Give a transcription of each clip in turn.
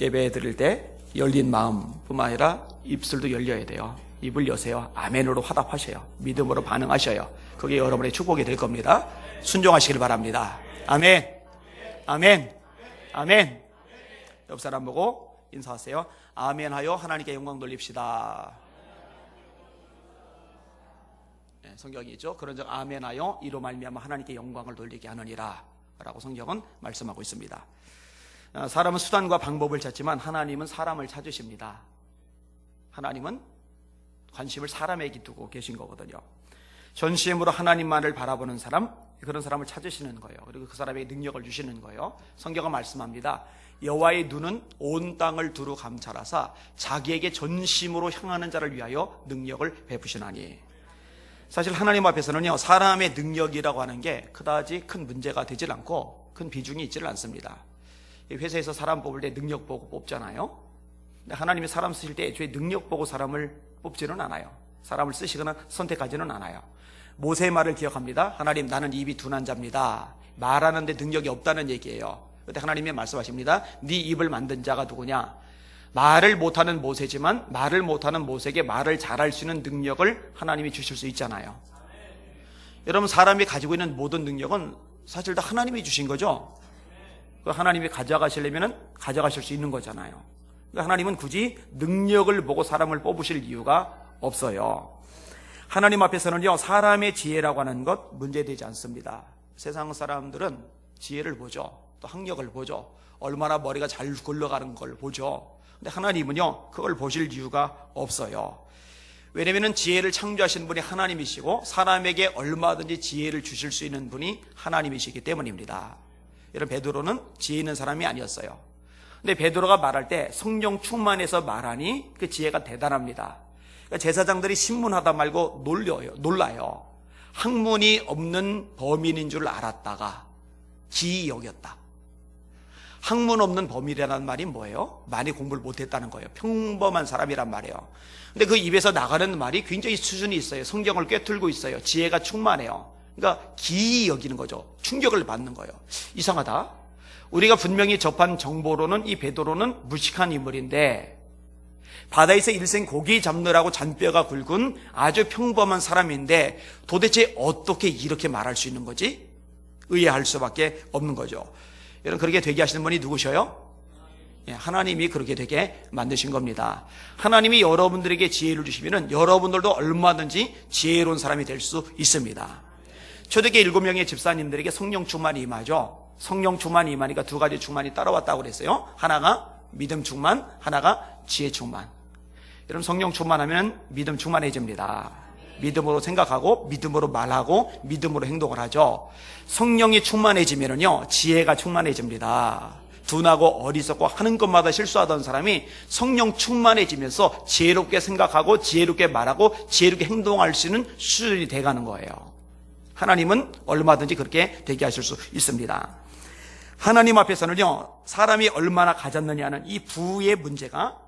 예배 드릴 때 열린 마음뿐만 아니라 입술도 열려야 돼요. 입을 여세요. 아멘으로 화답하셔요. 믿음으로 반응하셔요. 그게 여러분의 축복이 될 겁니다. 순종하시길 바랍니다. 아멘, 아멘, 아멘. 옆 사람 보고 인사하세요. 아멘하여 하나님께 영광 돌립시다. 네, 성경이 있죠. 그런즉 아멘하여 이로 말미암아 하나님께 영광을 돌리게 하느니라 라고 성경은 말씀하고 있습니다. 사람은 수단과 방법을 찾지만 하나님은 사람을 찾으십니다. 하나님은 관심을 사람에게 두고 계신 거거든요. 전심으로 하나님만을 바라보는 사람, 그런 사람을 찾으시는 거예요. 그리고 그 사람에게 능력을 주시는 거예요. 성경은 말씀합니다. 여호와의 눈은 온 땅을 두루 감찰하사 자기에게 전심으로 향하는 자를 위하여 능력을 베푸시나니. 사실 하나님 앞에서는요, 사람의 능력이라고 하는 게 그다지 큰 문제가 되질 않고 큰 비중이 있지를 않습니다. 회사에서 사람 뽑을 때 능력 보고 뽑잖아요. 근데 하나님이 사람 쓰실 때 애초에 능력 보고 사람을 뽑지는 않아요. 사람을 쓰시거나 선택하지는 않아요. 모세의 말을 기억합니다. 하나님, 나는 입이 둔한 자입니다. 말하는데 능력이 없다는 얘기예요. 그때 하나님이 말씀하십니다. 네 입을 만든 자가 누구냐? 말을 못하는 모세지만 말을 못하는 모세에게 말을 잘할 수 있는 능력을 하나님이 주실 수 있잖아요. 여러분, 사람이 가지고 있는 모든 능력은 사실 다 하나님이 주신 거죠. 하나님이 가져가시려면 가져가실 수 있는 거잖아요. 하나님은 굳이 능력을 보고 사람을 뽑으실 이유가 없어요. 하나님 앞에서는요, 사람의 지혜라고 하는 것 문제되지 않습니다. 세상 사람들은 지혜를 보죠. 또 학력을 보죠. 얼마나 머리가 잘 굴러가는 걸 보죠. 근데 하나님은요, 그걸 보실 이유가 없어요. 왜냐하면 지혜를 창조하신 분이 하나님이시고 사람에게 얼마든지 지혜를 주실 수 있는 분이 하나님이시기 때문입니다. 여러분, 베드로는 지혜 있는 사람이 아니었어요. 근데 베드로가 말할 때 성령 충만해서 말하니 그 지혜가 대단합니다. 그러니까 제사장들이 신문하다 말고 놀라요. 학문이 없는 범인인 줄 알았다가 기이 여겼다. 학문 없는 범인이라는 말이 뭐예요? 많이 공부를 못했다는 거예요. 평범한 사람이란 말이에요. 근데 그 입에서 나가는 말이 굉장히 수준이 있어요. 성경을 꿰뚫고 있어요. 지혜가 충만해요. 그러니까 기이 여기는 거죠. 충격을 받는 거예요. 이상하다. 우리가 분명히 접한 정보로는 이 베드로는 무식한 인물인데 바다에서 일생 고기 잡느라고 잔뼈가 굵은 아주 평범한 사람인데 도대체 어떻게 이렇게 말할 수 있는 거지? 의아할 수밖에 없는 거죠. 여러분, 그렇게 되게 하시는 분이 누구셔요? 하나님이 그렇게 되게 만드신 겁니다. 하나님이 여러분들에게 지혜를 주시면 여러분들도 얼마든지 지혜로운 사람이 될 수 있습니다. 초대교회 7명의 집사님들에게 성령 충만이 임하죠. 성령 충만이 임하니까 두 가지 충만이 따라왔다고 그랬어요. 하나가 믿음 충만, 하나가 지혜 충만. 여러분, 성령 충만하면 믿음 충만해집니다. 믿음으로 생각하고 믿음으로 말하고 믿음으로 행동을 하죠. 성령이 충만해지면요, 지혜가 충만해집니다. 둔하고 어리석고 하는 것마다 실수하던 사람이 성령 충만해지면서 지혜롭게 생각하고 지혜롭게 말하고 지혜롭게 행동할 수 있는 수준이 돼가는 거예요. 하나님은 얼마든지 그렇게 되게 하실 수 있습니다. 하나님 앞에서는요, 사람이 얼마나 가졌느냐는 이 부의 문제가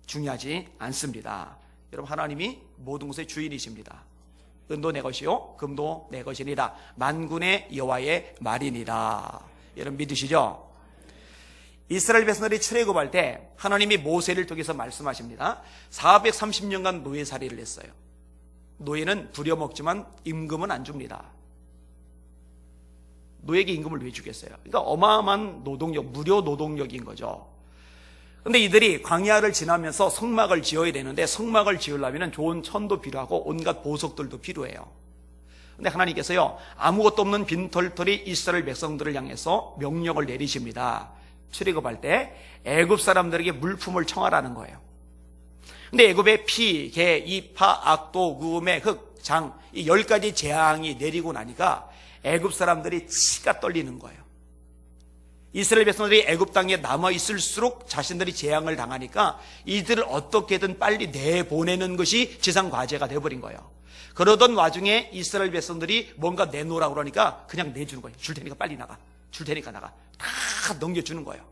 중요하지 않습니다. 여러분, 하나님이 모든 것의 주인이십니다. 은도 내 것이요 금도 내 것이니라. 만군의 여호와의 말이니라. 여러분, 믿으시죠? 이스라엘 백성들이 출애굽할 때 하나님이 모세를 통해서 말씀하십니다. 430년간 노예살이를 했어요. 노예는 부려먹지만 임금은 안 줍니다. 노예에게 임금을 왜 주겠어요? 그러니까 어마어마한 노동력, 무료 노동력인 거죠. 근데 이들이 광야를 지나면서 성막을 지어야 되는데 성막을 지으려면 좋은 천도 필요하고 온갖 보석들도 필요해요. 근데 하나님께서요, 아무것도 없는 빈털털이 이스라엘 백성들을 향해서 명령을 내리십니다. 출애굽할 때 애굽 사람들에게 물품을 청하라는 거예요. 근데 애굽에 피, 개, 이파, 악도, 구음의 흙, 장, 이 10가지 재앙이 내리고 나니까 애굽 사람들이 치가 떨리는 거예요. 이스라엘 백성들이 애굽 땅에 남아 있을수록 자신들이 재앙을 당하니까 이들을 어떻게든 빨리 내보내는 것이 지상 과제가 되어버린 거예요. 그러던 와중에 이스라엘 백성들이 뭔가 내놓으라고 그러니까 그냥 내주는 거예요. 줄 테니까 빨리 나가. 줄 테니까 나가. 다 넘겨주는 거예요.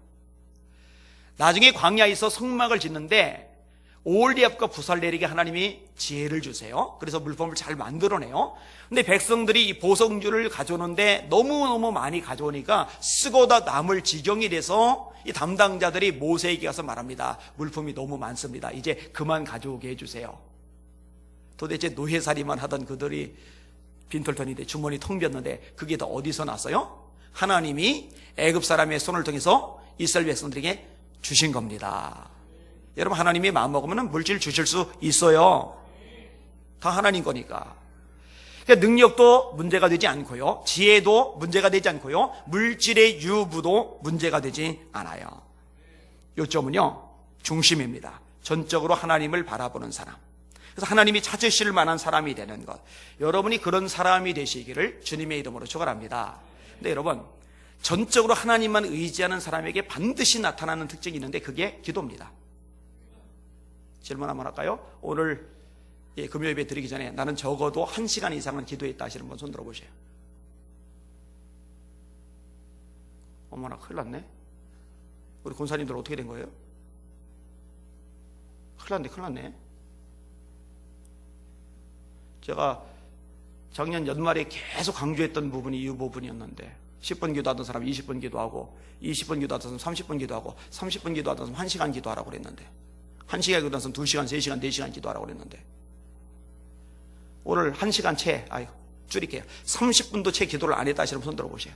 나중에 광야에서 성막을 짓는데 오홀리압과 부살레에게 하나님이 지혜를 주세요. 그래서 물품을 잘 만들어내요. 근데 백성들이 이 보석류를 가져오는데 너무너무 많이 가져오니까 쓰고다 남을 지경이 돼서 이 담당자들이 모세에게 가서 말합니다. 물품이 너무 많습니다. 이제 그만 가져오게 해주세요. 도대체 노예살이만 하던 그들이 빈털터리인데 주머니 텅 비었는데 그게 다 어디서 났어요? 하나님이 애굽 사람의 손을 통해서 이스라엘 백성들에게 주신 겁니다. 여러분, 하나님이 마음먹으면 물질 주실 수 있어요. 다 하나님 거니까. 그러니까 능력도 문제가 되지 않고요, 지혜도 문제가 되지 않고요, 물질의 유부도 문제가 되지 않아요. 요점은요, 중심입니다. 전적으로 하나님을 바라보는 사람. 그래서 하나님이 찾으실 만한 사람이 되는 것, 여러분이 그런 사람이 되시기를 주님의 이름으로 축원합니다. 근데 여러분, 전적으로 하나님만 의지하는 사람에게 반드시 나타나는 특징이 있는데 그게 기도입니다. 질문 한번 할까요? 오늘 금요 예배 드리기 전에 나는 적어도 1시간 이상은 기도했다 하시는 분 손 들어보세요. 어머나, 큰일 났네. 우리 권사님들 어떻게 된 거예요? 큰일 났네. 제가 작년 연말에 계속 강조했던 부분이 이 부분이었는데, 10분 기도하던 사람 20분 기도하고, 20분 기도하던 사람 30분 기도하고, 30분 기도하던 사람 1시간 기도하라고 그랬는데, 1시간 기도하던 사람 2시간, 3시간, 4시간 기도하라고 그랬는데, 오늘 1시간 줄일게요. 30분도 채 기도를 안 했다 하시는 분 손 들어보세요.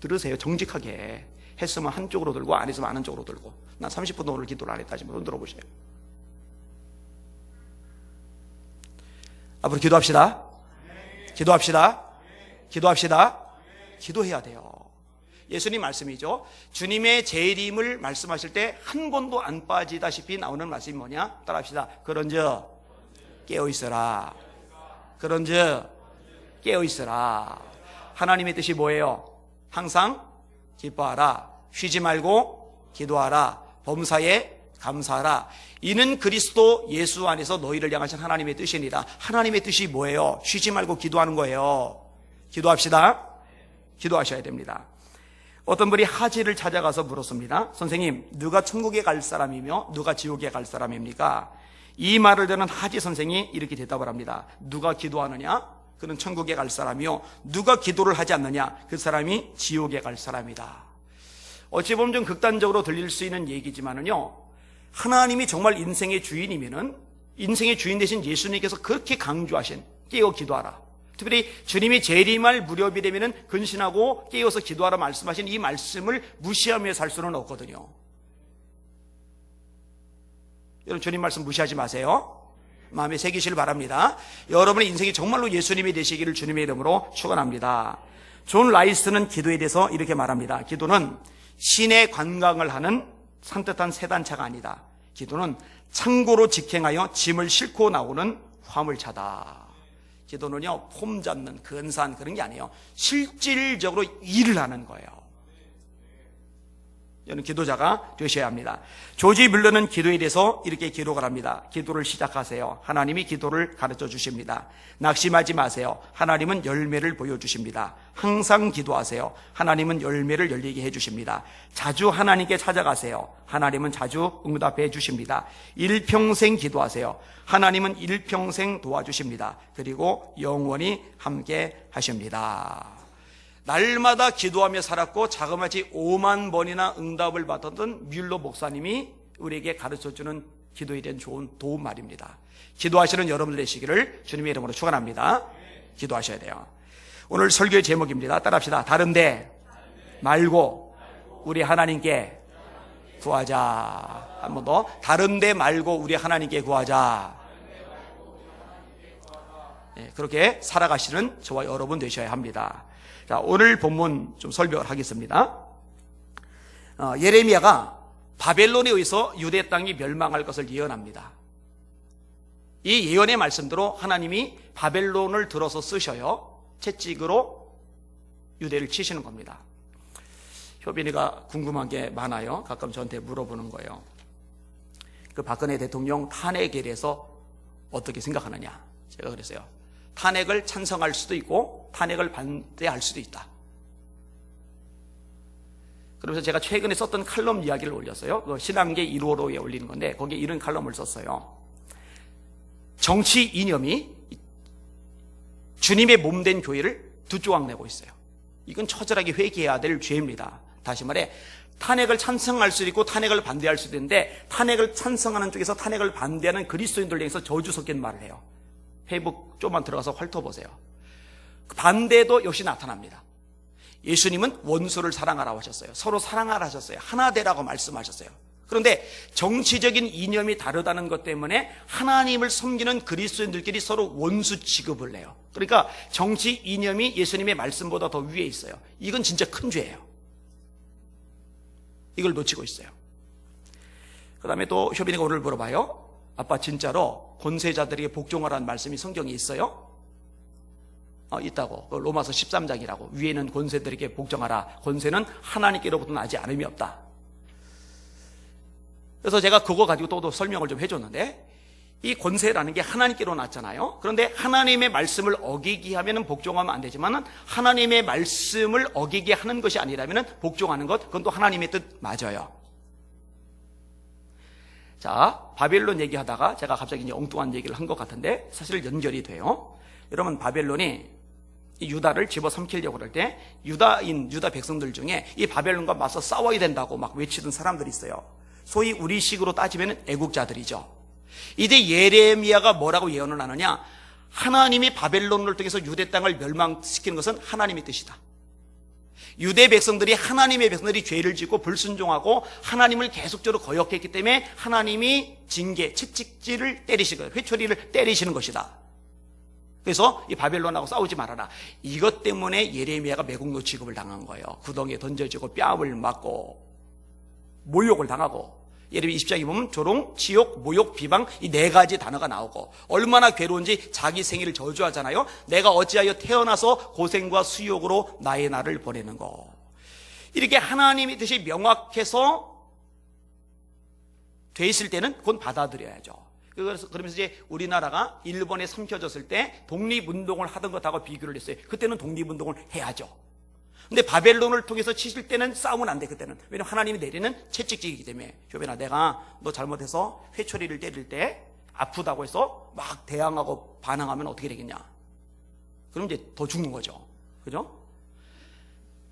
들으세요. 정직하게. 했으면 한쪽으로 들고 안 했으면 안 한쪽으로 들고. 난 30분도 오늘 기도를 안 했다 하시는 분 손 들어보세요. 앞으로 기도합시다. 기도해야 돼요. 예수님 말씀이죠. 주님의 재림을 말씀하실 때 한 번도 안 빠지다시피 나오는 말씀이 뭐냐? 따라합시다. 그런즉 깨어있어라. 그런즉 깨어있어라. 하나님의 뜻이 뭐예요? 항상 기뻐하라. 쉬지 말고 기도하라. 범사에 감사하라. 이는 그리스도 예수 안에서 너희를 향하신 하나님의 뜻이니라. 하나님의 뜻이 뭐예요? 쉬지 말고 기도하는 거예요. 기도합시다. 기도하셔야 됩니다. 어떤 분이 하지를 찾아가서 물었습니다. 선생님, 누가 천국에 갈 사람이며 누가 지옥에 갈 사람입니까? 이 말을 듣는 하지 선생이 이렇게 대답을 합니다. 누가 기도하느냐? 그는 천국에 갈 사람이요, 누가 기도를 하지 않느냐? 그 사람이 지옥에 갈 사람이다. 어찌 보면 좀 극단적으로 들릴 수 있는 얘기지만은요, 하나님이 정말 인생의 주인이면은 인생의 주인 되신 예수님께서 그렇게 강조하신 깨어 기도하라, 특별히 주님이 재림할 무렵이 되면은 근신하고 깨어서 기도하라 말씀하신 이 말씀을 무시하며 살 수는 없거든요. 여러분, 주님 말씀 무시하지 마세요. 마음에 새기시길 바랍니다. 여러분의 인생이 정말로 예수님이 되시기를 주님의 이름으로 축원합니다. 존 라이스는 기도에 대해서 이렇게 말합니다. 기도는 신의 관광을 하는 산뜻한 세단차가 아니다. 기도는 창고로 직행하여 짐을 싣고 나오는 화물차다. 기도는요, 폼 잡는 근사한 그런 게 아니에요. 실질적으로 일을 하는 거예요. 여러분, 기도자가 되셔야 합니다. 조지 뮬러는 기도에 대해서 이렇게 기록을 합니다. 기도를 시작하세요. 하나님이 기도를 가르쳐 주십니다. 낙심하지 마세요. 하나님은 열매를 보여주십니다. 항상 기도하세요. 하나님은 열매를 열리게 해주십니다. 자주 하나님께 찾아가세요. 하나님은 자주 응답해 주십니다. 일평생 기도하세요. 하나님은 일평생 도와주십니다. 그리고 영원히 함께 하십니다. 날마다 기도하며 살았고 자그마치 5만 번이나 응답을 받았던 뮬러 목사님이 우리에게 가르쳐주는 기도에 대한 좋은 도움 말입니다. 기도하시는 여러분들 되시기를 주님의 이름으로 축원합니다. 기도하셔야 돼요. 오늘 설교의 제목입니다. 따라합시다. 다른데 말고 우리 하나님께 구하자. 한 번 더. 다른데 말고 우리 하나님께 구하자. 네, 그렇게 살아가시는 저와 여러분 되셔야 합니다. 자, 오늘 본문 좀 설명을 하겠습니다. 예레미야가 바벨론에 의해서 유대 땅이 멸망할 것을 예언합니다. 이 예언의 말씀대로 하나님이 바벨론을 들어서 쓰셔요. 채찍으로 유대를 치시는 겁니다. 효빈이가 궁금한 게 많아요. 가끔 저한테 물어보는 거예요. 그 박근혜 대통령 탄핵에 대해서 어떻게 생각하느냐. 제가 그랬어요. 탄핵을 찬성할 수도 있고 탄핵을 반대할 수도 있다. 그러면서 제가 최근에 썼던 칼럼 이야기를 올렸어요. 그 신앙계 1호로에 올리는 건데 거기에 이런 칼럼을 썼어요. 정치 이념이 주님의 몸된 교회를 두 조각 내고 있어요. 이건 처절하게 회개해야 될 죄입니다. 다시 말해 탄핵을 찬성할 수도 있고 탄핵을 반대할 수도 있는데 탄핵을 찬성하는 쪽에서 탄핵을 반대하는 그리스도인들 중에서 저주 섞인 말을 해요. 페이북 좀만 들어가서 훑어보세요. 반대도 역시 나타납니다. 예수님은 원수를 사랑하라고 하셨어요. 서로 사랑하라 하셨어요. 하나 되라고 말씀하셨어요. 그런데 정치적인 이념이 다르다는 것 때문에 하나님을 섬기는 그리스도인들끼리 서로 원수 취급을 해요. 그러니까 정치 이념이 예수님의 말씀보다 더 위에 있어요. 이건 진짜 큰 죄예요. 이걸 놓치고 있어요. 그 다음에 또 효빈이가 오늘 물어봐요. 아빠 진짜로 권세자들에게 복종하라는 말씀이 성경에 있어요? 있다고. 로마서 13장이라고. 위에는 권세들에게 복종하라. 권세는 하나님께로부터 나지 않음이 없다. 그래서 제가 그거 가지고 또 설명을 좀 해줬는데 이 권세라는 게 하나님께로 났잖아요. 그런데 하나님의 말씀을 어기게 하면 복종하면 안 되지만 하나님의 말씀을 어기게 하는 것이 아니라면 복종하는 것, 그건 또 하나님의 뜻 맞아요. 자, 바벨론 얘기하다가 제가 갑자기 이제 엉뚱한 얘기를 한 것 같은데 사실 연결이 돼요. 여러분, 바벨론이 이 유다를 집어삼키려고 그럴 때 유다 백성들 중에 이 바벨론과 맞서 싸워야 된다고 막 외치던 사람들이 있어요. 소위 우리식으로 따지면 애국자들이죠. 이때 예레미야가 뭐라고 예언을 하느냐? 하나님이 바벨론을 통해서 유대 땅을 멸망시키는 것은 하나님의 뜻이다. 유대 백성들이 하나님의 백성들이 죄를 짓고 불순종하고 하나님을 계속적으로 거역했기 때문에 하나님이 징계, 채찍질을 때리시는 거예요. 회초리를 때리시는 것이다. 그래서 이 바벨론하고 싸우지 말아라. 이것 때문에 예레미야가 매국노 취급을 당한 거예요. 구덩이에 던져지고 뺨을 맞고 모욕을 당하고. 예레미야 20장에 보면 조롱, 치욕, 모욕, 비방 이 네 가지 단어가 나오고 얼마나 괴로운지 자기 생일을 저주하잖아요. 내가 어찌하여 태어나서 고생과 수욕으로 나의 날을 보내는 거. 이렇게 하나님의 뜻이 명확해서 돼 있을 때는 그건 받아들여야죠. 그러면서 이제 우리나라가 일본에 삼켜졌을 때 독립운동을 하던 것하고 비교를 했어요. 그때는 독립운동을 해야죠. 근데 바벨론을 통해서 치실 때는 싸우면 안 돼, 그때는. 왜냐면 하나님이 내리는 채찍질이기 때문에. 효빈아, 내가 너 잘못해서 회초리를 때릴 때 아프다고 해서 막 대항하고 반항하면 어떻게 되겠냐? 그럼 이제 더 죽는 거죠. 그죠?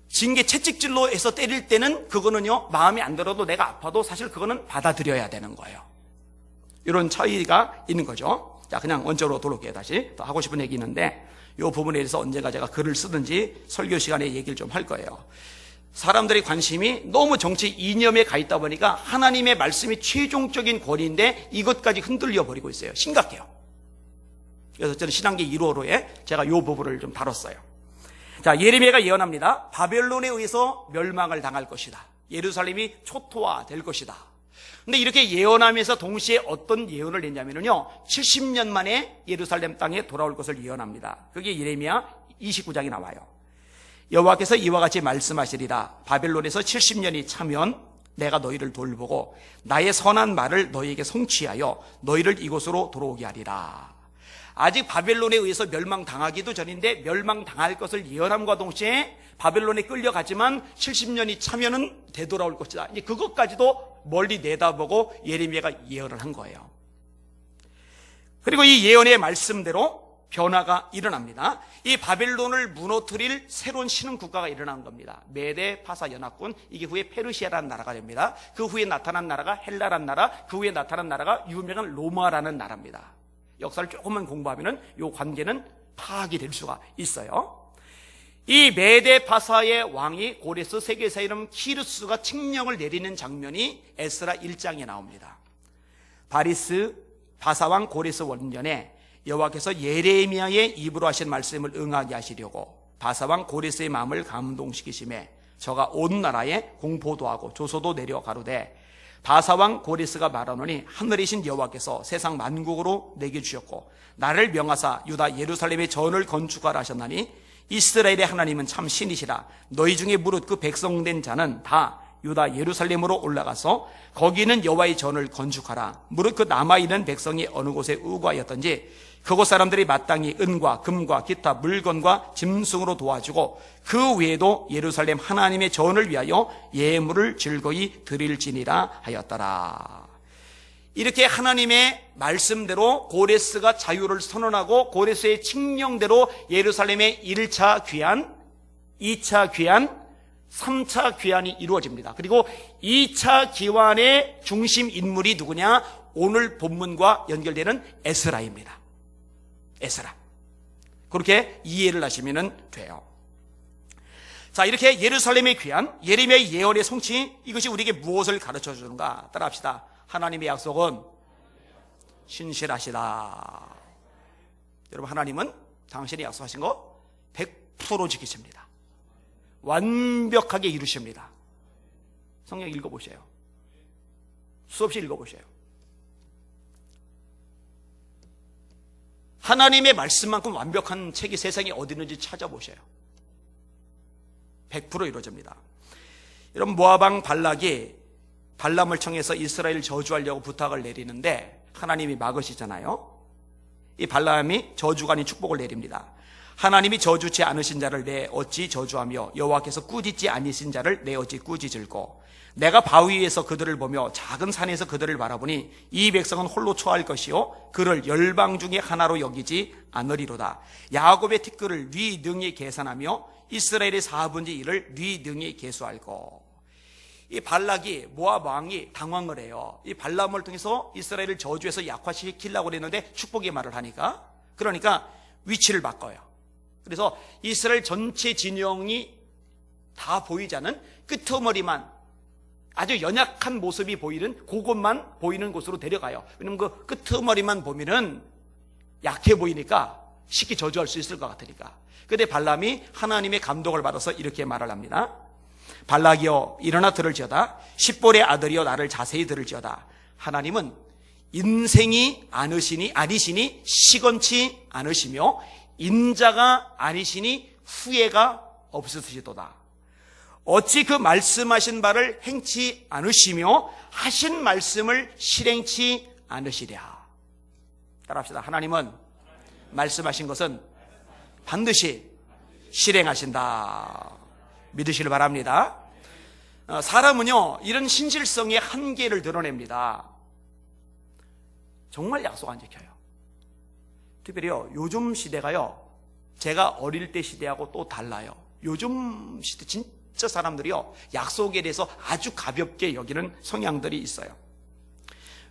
징계 채찍질로 해서 때릴 때는 그거는요, 마음이 안 들어도 내가 아파도 사실 그거는 받아들여야 되는 거예요. 이런 차이가 있는 거죠. 자, 그냥 원점으로 돌아올게요. 다시 또 하고 싶은 얘기 있는데 이 부분에 대해서 언젠가 제가 글을 쓰든지 설교 시간에 얘기를 좀 할 거예요. 사람들의 관심이 너무 정치 이념에 가 있다 보니까 하나님의 말씀이 최종적인 권위인데 이것까지 흔들려 버리고 있어요. 심각해요. 그래서 저는 신앙기 1호로에 제가 이 부분을 좀 다뤘어요. 자, 예레미야가 예언합니다. 바벨론에 의해서 멸망을 당할 것이다. 예루살렘이 초토화될 것이다. 근데 이렇게 예언하면서 동시에 어떤 예언을 했냐면요, 70년 만에 예루살렘 땅에 돌아올 것을 예언합니다. 그게 예레미야 29장에 나와요. 여호와께서 이와 같이 말씀하시리라. 바벨론에서 70년이 차면 내가 너희를 돌보고 나의 선한 말을 너희에게 성취하여 너희를 이곳으로 돌아오게 하리라. 아직 바벨론에 의해서 멸망당하기도 전인데 멸망당할 것을 예언함과 동시에 바벨론에 끌려가지만 70년이 차면은 되돌아올 것이다. 이제 그것까지도 멀리 내다보고 예레미야가 예언을 한 거예요. 그리고 이 예언의 말씀대로 변화가 일어납니다. 이 바벨론을 무너뜨릴 새로운 신흥 국가가 일어난 겁니다. 메데 파사 연합군, 이게 후에 페르시아라는 나라가 됩니다. 그 후에 나타난 나라가 헬라라는 나라, 그 후에 나타난 나라가 유명한 로마라는 나라입니다. 역사를 조금만 공부하면 이 관계는 파악이 될 수가 있어요. 이 메데 파사의 왕이 고레스 세계사 이름 키루스가 칙령을 내리는 장면이 에스라 1장에 나옵니다. 바리스 바사왕 고레스 원년에 여호와께서 예레미야의 입으로 하신 말씀을 응하게 하시려고 바사왕 고레스의 마음을 감동시키심에 저가 온 나라에 공포도 하고 조소도 내려 가로되 바사왕 고레스가 말하노니 하늘이신 여호와께서 세상 만국으로 내게 주셨고 나를 명하사 유다 예루살렘의 전을 건축하라 하셨나니 이스라엘의 하나님은 참 신이시라. 너희 중에 무릇 그 백성된 자는 다 유다 예루살렘으로 올라가서 거기는 여호와의 전을 건축하라. 무릇 그 남아있는 백성이 어느 곳에 의거하였던지 그곳 사람들이 마땅히 은과 금과 기타 물건과 짐승으로 도와주고 그 외에도 예루살렘 하나님의 전을 위하여 예물을 즐거이 드릴지니라 하였더라. 이렇게 하나님의 말씀대로 고레스가 자유를 선언하고 고레스의 칙령대로 예루살렘의 1차 귀환, 2차 귀환, 3차 귀환이 이루어집니다. 그리고 2차 귀환의 중심 인물이 누구냐? 오늘 본문과 연결되는 에스라입니다. 에스라. 그렇게 이해를 하시면 돼요. 자, 이렇게 예루살렘의 귀환, 예레미야의 예언의 성취, 이것이 우리에게 무엇을 가르쳐 주는가? 따라합시다. 하나님의 약속은 신실하시다. 여러분, 하나님은 당신이 약속하신 거 100% 지키십니다. 완벽하게 이루십니다. 성경 읽어보세요. 수없이 읽어보세요. 하나님의 말씀만큼 완벽한 책이 세상에 어디 있는지 찾아보세요. 100% 이루어집니다. 여러분, 모압왕 발락이 발람을 청해서 이스라엘을 저주하려고 부탁을 내리는데 하나님이 막으시잖아요. 이 발람이 저주가 아닌 축복을 내립니다. 하나님이 저주치 않으신 자를 내 어찌 저주하며 여호와께서 꾸짖지 아니신 자를 내 어찌 꾸짖을꼬. 내가 바위 위에서 그들을 보며 작은 산에서 그들을 바라보니 이 백성은 홀로 초할 것이요 그를 열방 중에 하나로 여기지 않으리로다. 야곱의 티끌을 네 능히 계산하며 이스라엘의 4분의 1을 네 능히 계수할고. 이 발락이 모압 왕이 당황을 해요. 이 발람을 통해서 이스라엘을 저주해서 약화시키려고 했는데 축복의 말을 하니까, 그러니까 위치를 바꿔요. 그래서 이스라엘 전체 진영이 다 보이지 않은 끄트머리만, 아주 연약한 모습이 보이는 그곳만 보이는 곳으로 데려가요. 왜냐면 그 끄트머리만 보면은 약해 보이니까 쉽게 저주할 수 있을 것 같으니까. 그런데 발람이 하나님의 감동을 받아서 이렇게 말을 합니다. 발락이여 일어나 들을지어다. 십볼의 아들이여 나를 자세히 들을지어다. 하나님은 인생이 아니시니 시건치 않으시며 인자가 아니시니 후회가 없으시도다. 어찌 그 말씀하신 바를 행치 않으시며 하신 말씀을 실행치 않으시랴. 따라합시다. 하나님은 말씀하신 것은 반드시 실행하신다. 믿으시길 바랍니다. 사람은요, 이런 신실성의 한계를 드러냅니다. 정말 약속 안 지켜요. 특별히요, 요즘 시대가요, 제가 어릴 때 시대하고 또 달라요. 요즘 시대 진짜 사람들이요, 약속에 대해서 아주 가볍게 여기는 성향들이 있어요.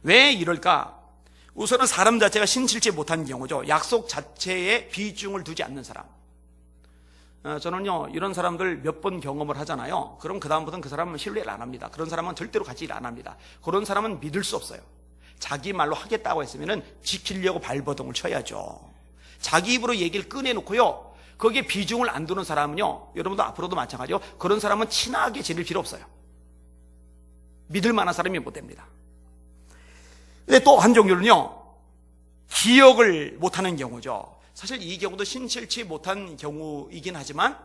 왜 이럴까? 우선은 사람 자체가 신실치 못한 경우죠. 약속 자체에 비중을 두지 않는 사람. 저는요, 이런 사람들 몇 번 경험을 하잖아요. 그럼 그다음부터는 그 사람은 신뢰를 안 합니다. 그런 사람은 절대로 같이 일 안 합니다. 그런 사람은 믿을 수 없어요. 자기 말로 하겠다고 했으면은 지키려고 발버둥을 쳐야죠. 자기 입으로 얘기를 꺼내놓고요, 거기에 비중을 안 두는 사람은요, 여러분도 앞으로도 마찬가지요. 그런 사람은 친하게 지낼 필요 없어요. 믿을 만한 사람이 못 됩니다. 근데 또 한 종류는요, 기억을 못하는 경우죠. 사실 이 경우도 신실치 못한 경우이긴 하지만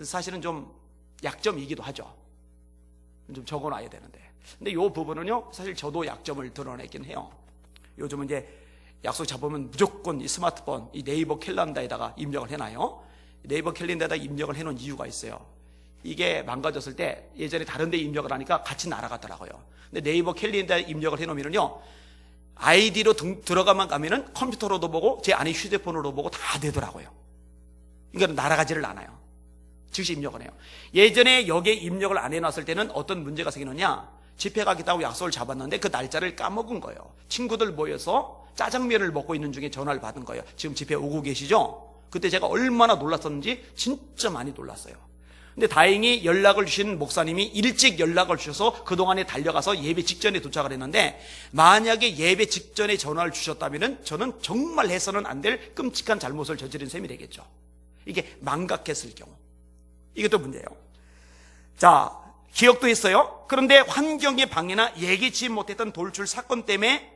사실은 좀 약점이기도 하죠. 좀 적어놔야 되는데. 근데 이 부분은요, 사실 저도 약점을 드러내긴 해요. 요즘은 이제 약속 잡으면 무조건 이 스마트폰, 이 네이버 캘린더에다가 입력을 해놔요. 네이버 캘린더에다 입력을 해놓은 이유가 있어요. 이게 망가졌을 때 예전에 다른 데 입력을 하니까 같이 날아가더라고요. 근데 네이버 캘린더에 입력을 해놓으면요, 아이디로 들어가만 가면은 컴퓨터로도 보고 제 안에 휴대폰으로 보고 다 되더라고요. 그러니까 날아가지를 않아요. 즉시 입력을 해요. 예전에 여기에 입력을 안 해놨을 때는 어떤 문제가 생기느냐, 집회 가겠다고 약속을 잡았는데 그 날짜를 까먹은 거예요. 친구들 모여서 짜장면을 먹고 있는 중에 전화를 받은 거예요. 지금 집회 오고 계시죠? 그때 제가 얼마나 놀랐었는지 진짜 많이 놀랐어요. 근데 다행히 연락을 주신 목사님이 일찍 연락을 주셔서 그동안에 달려가서 예배 직전에 도착을 했는데, 만약에 예배 직전에 전화를 주셨다면 저는 정말 해서는 안 될 끔찍한 잘못을 저지른 셈이 되겠죠. 이게 망각했을 경우. 이것도 문제예요. 자, 기억도 했어요. 그런데 환경의 방해나 예기치 못했던 돌출 사건 때문에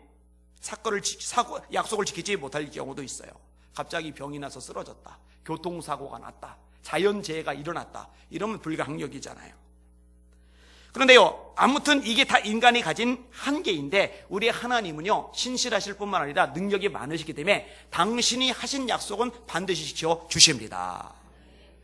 약속을 지키지 못할 경우도 있어요. 갑자기 병이 나서 쓰러졌다. 교통사고가 났다. 자연재해가 일어났다. 이러면 불가항력이잖아요. 그런데요, 아무튼 이게 다 인간이 가진 한계인데, 우리 하나님은요, 신실하실 뿐만 아니라 능력이 많으시기 때문에 당신이 하신 약속은 반드시 지켜주십니다.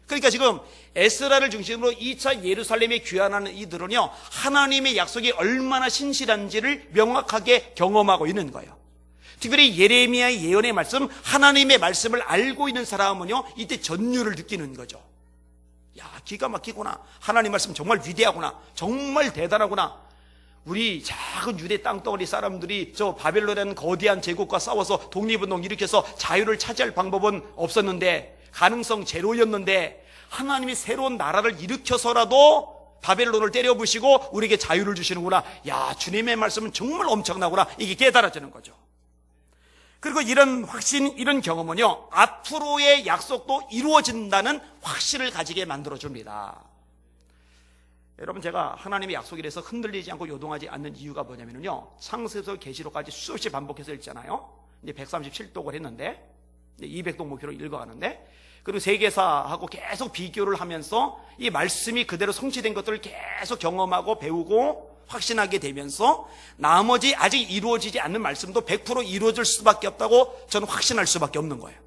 그러니까 지금 에스라를 중심으로 2차 예루살렘에 귀환하는 이들은요, 하나님의 약속이 얼마나 신실한지를 명확하게 경험하고 있는 거예요. 특별히 예레미야의 예언의 말씀, 하나님의 말씀을 알고 있는 사람은요, 이때 전율을 느끼는 거죠. 야, 기가 막히구나. 하나님 말씀 정말 위대하구나. 정말 대단하구나. 우리 작은 유대 땅덩어리 사람들이 저 바벨론이라는 거대한 제국과 싸워서 독립운동 일으켜서 자유를 차지할 방법은 없었는데, 가능성 제로였는데, 하나님이 새로운 나라를 일으켜서라도 바벨론을 때려부시고 우리에게 자유를 주시는구나. 야, 주님의 말씀은 정말 엄청나구나. 이게 깨달아지는 거죠. 그리고 이런 확신, 이런 경험은요, 앞으로의 약속도 이루어진다는 확신을 가지게 만들어줍니다. 여러분, 제가 하나님의 약속이라서 흔들리지 않고 요동하지 않는 이유가 뭐냐면요, 창세기부터 계시록까지 수없이 반복해서 읽잖아요. 이제 137독을 했는데, 이제 200독 목표로 읽어가는데, 그리고 세계사하고 계속 비교를 하면서 이 말씀이 그대로 성취된 것들을 계속 경험하고 배우고 확신하게 되면서 나머지 아직 이루어지지 않는 말씀도 100% 이루어질 수밖에 없다고 저는 확신할 수밖에 없는 거예요.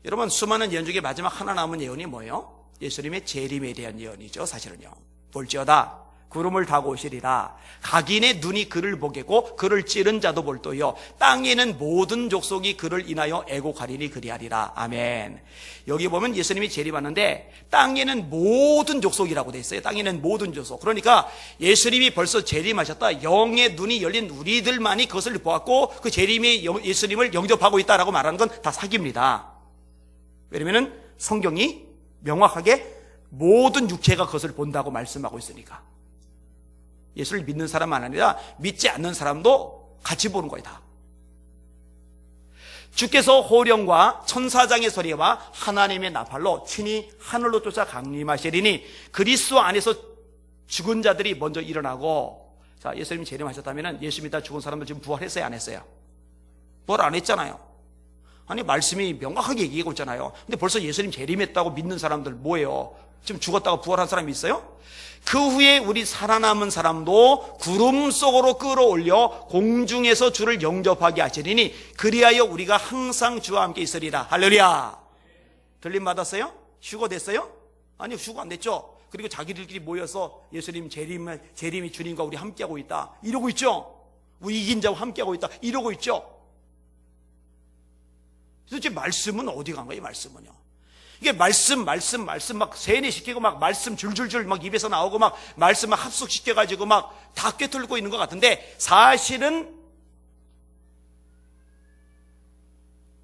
여러분, 수많은 예언 중에 마지막 하나 남은 예언이 뭐예요? 예수님의 재림에 대한 예언이죠. 사실은요, 볼지어다 구름을 타고 오시리라. 각인의 눈이 그를 보겠고 그를 찌른 자도 볼도요. 땅에는 모든 족속이 그를 인하여 애곡하리니 그리하리라. 아멘. 여기 보면 예수님이 재림하는데 땅에는 모든 족속이라고 돼 있어요. 땅에는 모든 족속. 그러니까 예수님이 벌써 재림하셨다. 영의 눈이 열린 우리들만이 그것을 보았고 그 재림의 예수님을 영접하고 있다라고 말하는 건 다 사기입니다. 왜냐하면 성경이 명확하게 모든 육체가 그것을 본다고 말씀하고 있으니까. 예수를 믿는 사람만 아니라 믿지 않는 사람도 같이 보는 거예요. 다. 주께서 호령과 천사장의 소리와 하나님의 나팔로 친히 하늘로 쫓아 강림하시리니 그리스도 안에서 죽은 자들이 먼저 일어나고. 자, 예수님이 재림하셨다면 예수 믿다 죽은 사람들 지금 부활했어요, 안 했어요? 부활 안 했잖아요. 아니, 말씀이 명확하게 얘기하고 있잖아요. 근데 벌써 예수님 재림했다고 믿는 사람들 뭐예요? 지금 죽었다가 부활한 사람이 있어요? 그 후에 우리 살아남은 사람도 구름 속으로 끌어올려 공중에서 주를 영접하게 하시리니 그리하여 우리가 항상 주와 함께 있으리라. 할렐루야. 들림 받았어요? 휴거 됐어요? 아니요, 휴거 안 됐죠. 그리고 자기들끼리 모여서 예수님 재림이 주님과 우리 함께하고 있다 이러고 있죠. 우리 이긴 자와 함께하고 있다 이러고 있죠. 도대체 말씀은 어디 간 거예요? 말씀은요, 이게 말씀 막 세뇌시키고 막 말씀 줄줄줄 막 입에서 나오고 막 말씀 막 합숙시켜가지고 막 다 꿰뚫고 있는 것 같은데, 사실은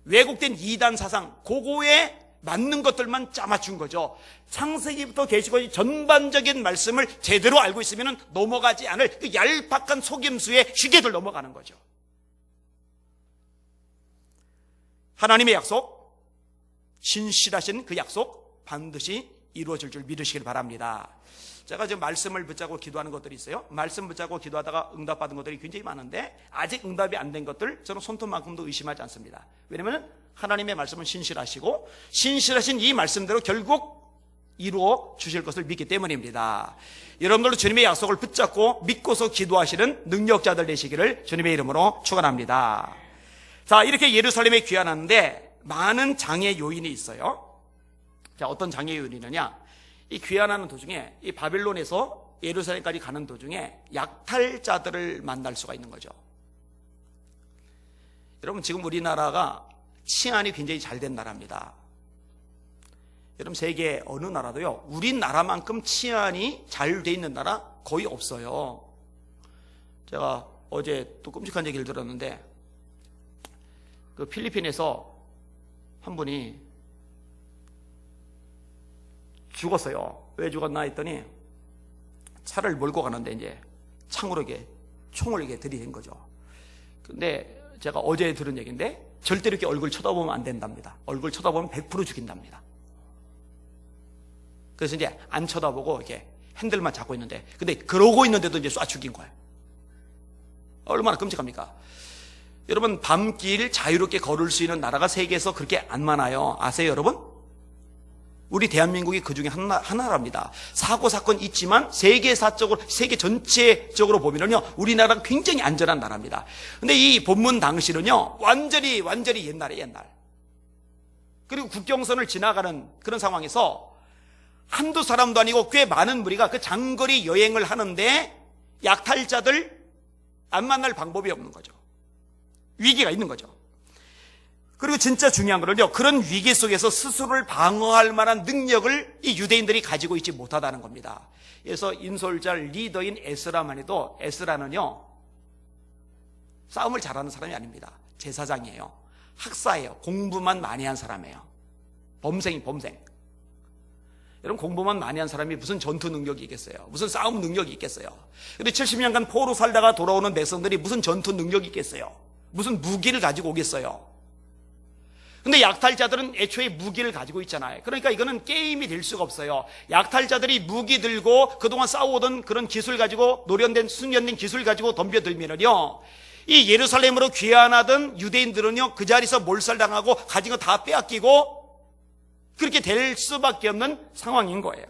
왜곡된 이단 사상, 그거에 맞는 것들만 짜맞춘 거죠. 창세기부터 계시록까지 전반적인 말씀을 제대로 알고 있으면 넘어가지 않을 그 얄팍한 속임수에 쉽게들 넘어가는 거죠. 하나님의 약속, 신실하신 그 약속 반드시 이루어질 줄 믿으시길 바랍니다. 제가 지금 말씀을 붙잡고 기도하는 것들이 있어요. 말씀 붙잡고 기도하다가 응답받은 것들이 굉장히 많은데 아직 응답이 안 된 것들 저는 손톱만큼도 의심하지 않습니다. 왜냐하면 하나님의 말씀은 신실하시고 신실하신 이 말씀대로 결국 이루어 주실 것을 믿기 때문입니다. 여러분들도 주님의 약속을 붙잡고 믿고서 기도하시는 능력자들 되시기를 주님의 이름으로 축원합니다. 자, 이렇게 예루살렘에 귀환하는데 많은 장애 요인이 있어요. 자, 어떤 장애 요인이 있느냐? 이 귀환하는 도중에 이 바빌론에서 예루살렘까지 가는 도중에 약탈자들을 만날 수가 있는 거죠. 여러분, 지금 우리나라가 치안이 굉장히 잘 된 나라입니다. 여러분, 세계 어느 나라도요, 우리나라만큼 치안이 잘 돼 있는 나라 거의 없어요. 제가 어제 또 끔찍한 얘기를 들었는데, 그 필리핀에서 한 분이 죽었어요. 왜 죽었나 했더니 차를 몰고 가는데 이제 창으로 이렇게 총을 이렇게 들이댄 거죠. 근데 제가 어제 들은 얘기인데 절대로 이렇게 얼굴 쳐다보면 안 된답니다. 얼굴 쳐다보면 100% 죽인답니다. 그래서 이제 안 쳐다보고 이렇게 핸들만 잡고 있는데, 근데 그러고 있는데도 이제 쏴 죽인 거예요. 얼마나 끔찍합니까? 여러분, 밤길 자유롭게 걸을 수 있는 나라가 세계에서 그렇게 안 많아요. 아세요, 여러분? 우리 대한민국이 그 중에 하나랍니다. 사고, 사건 있지만 세계사적으로, 세계 전체적으로 보면은요, 우리나라가 굉장히 안전한 나라입니다. 근데 이 본문 당시는요, 완전히 옛날에 옛날. 그리고 국경선을 지나가는 그런 상황에서 한두 사람도 아니고 꽤 많은 무리가 그 장거리 여행을 하는데 약탈자들 안 만날 방법이 없는 거죠. 위기가 있는 거죠. 그리고 진짜 중요한 거는요, 그런 위기 속에서 스스로를 방어할 만한 능력을 이 유대인들이 가지고 있지 못하다는 겁니다. 그래서 인솔자 리더인 에스라만 해도, 에스라는요 싸움을 잘하는 사람이 아닙니다. 제사장이에요. 학사예요. 공부만 많이 한 사람이에요. 범생. 여러분, 공부만 많이 한 사람이 무슨 전투 능력이 있겠어요? 무슨 싸움 능력이 있겠어요? 근데 70년간 포로 살다가 돌아오는 백성들이 무슨 전투 능력이 있겠어요? 무슨 무기를 가지고 오겠어요? 근데 약탈자들은 애초에 무기를 가지고 있잖아요. 그러니까 이거는 게임이 될 수가 없어요. 약탈자들이 무기 들고 그동안 싸워오던 그런 기술 가지고, 노련된 숙련된 기술 가지고 덤벼들면은요, 이 예루살렘으로 귀환하던 유대인들은요 그 자리에서 몰살당하고 가진 거 다 빼앗기고 그렇게 될 수밖에 없는 상황인 거예요.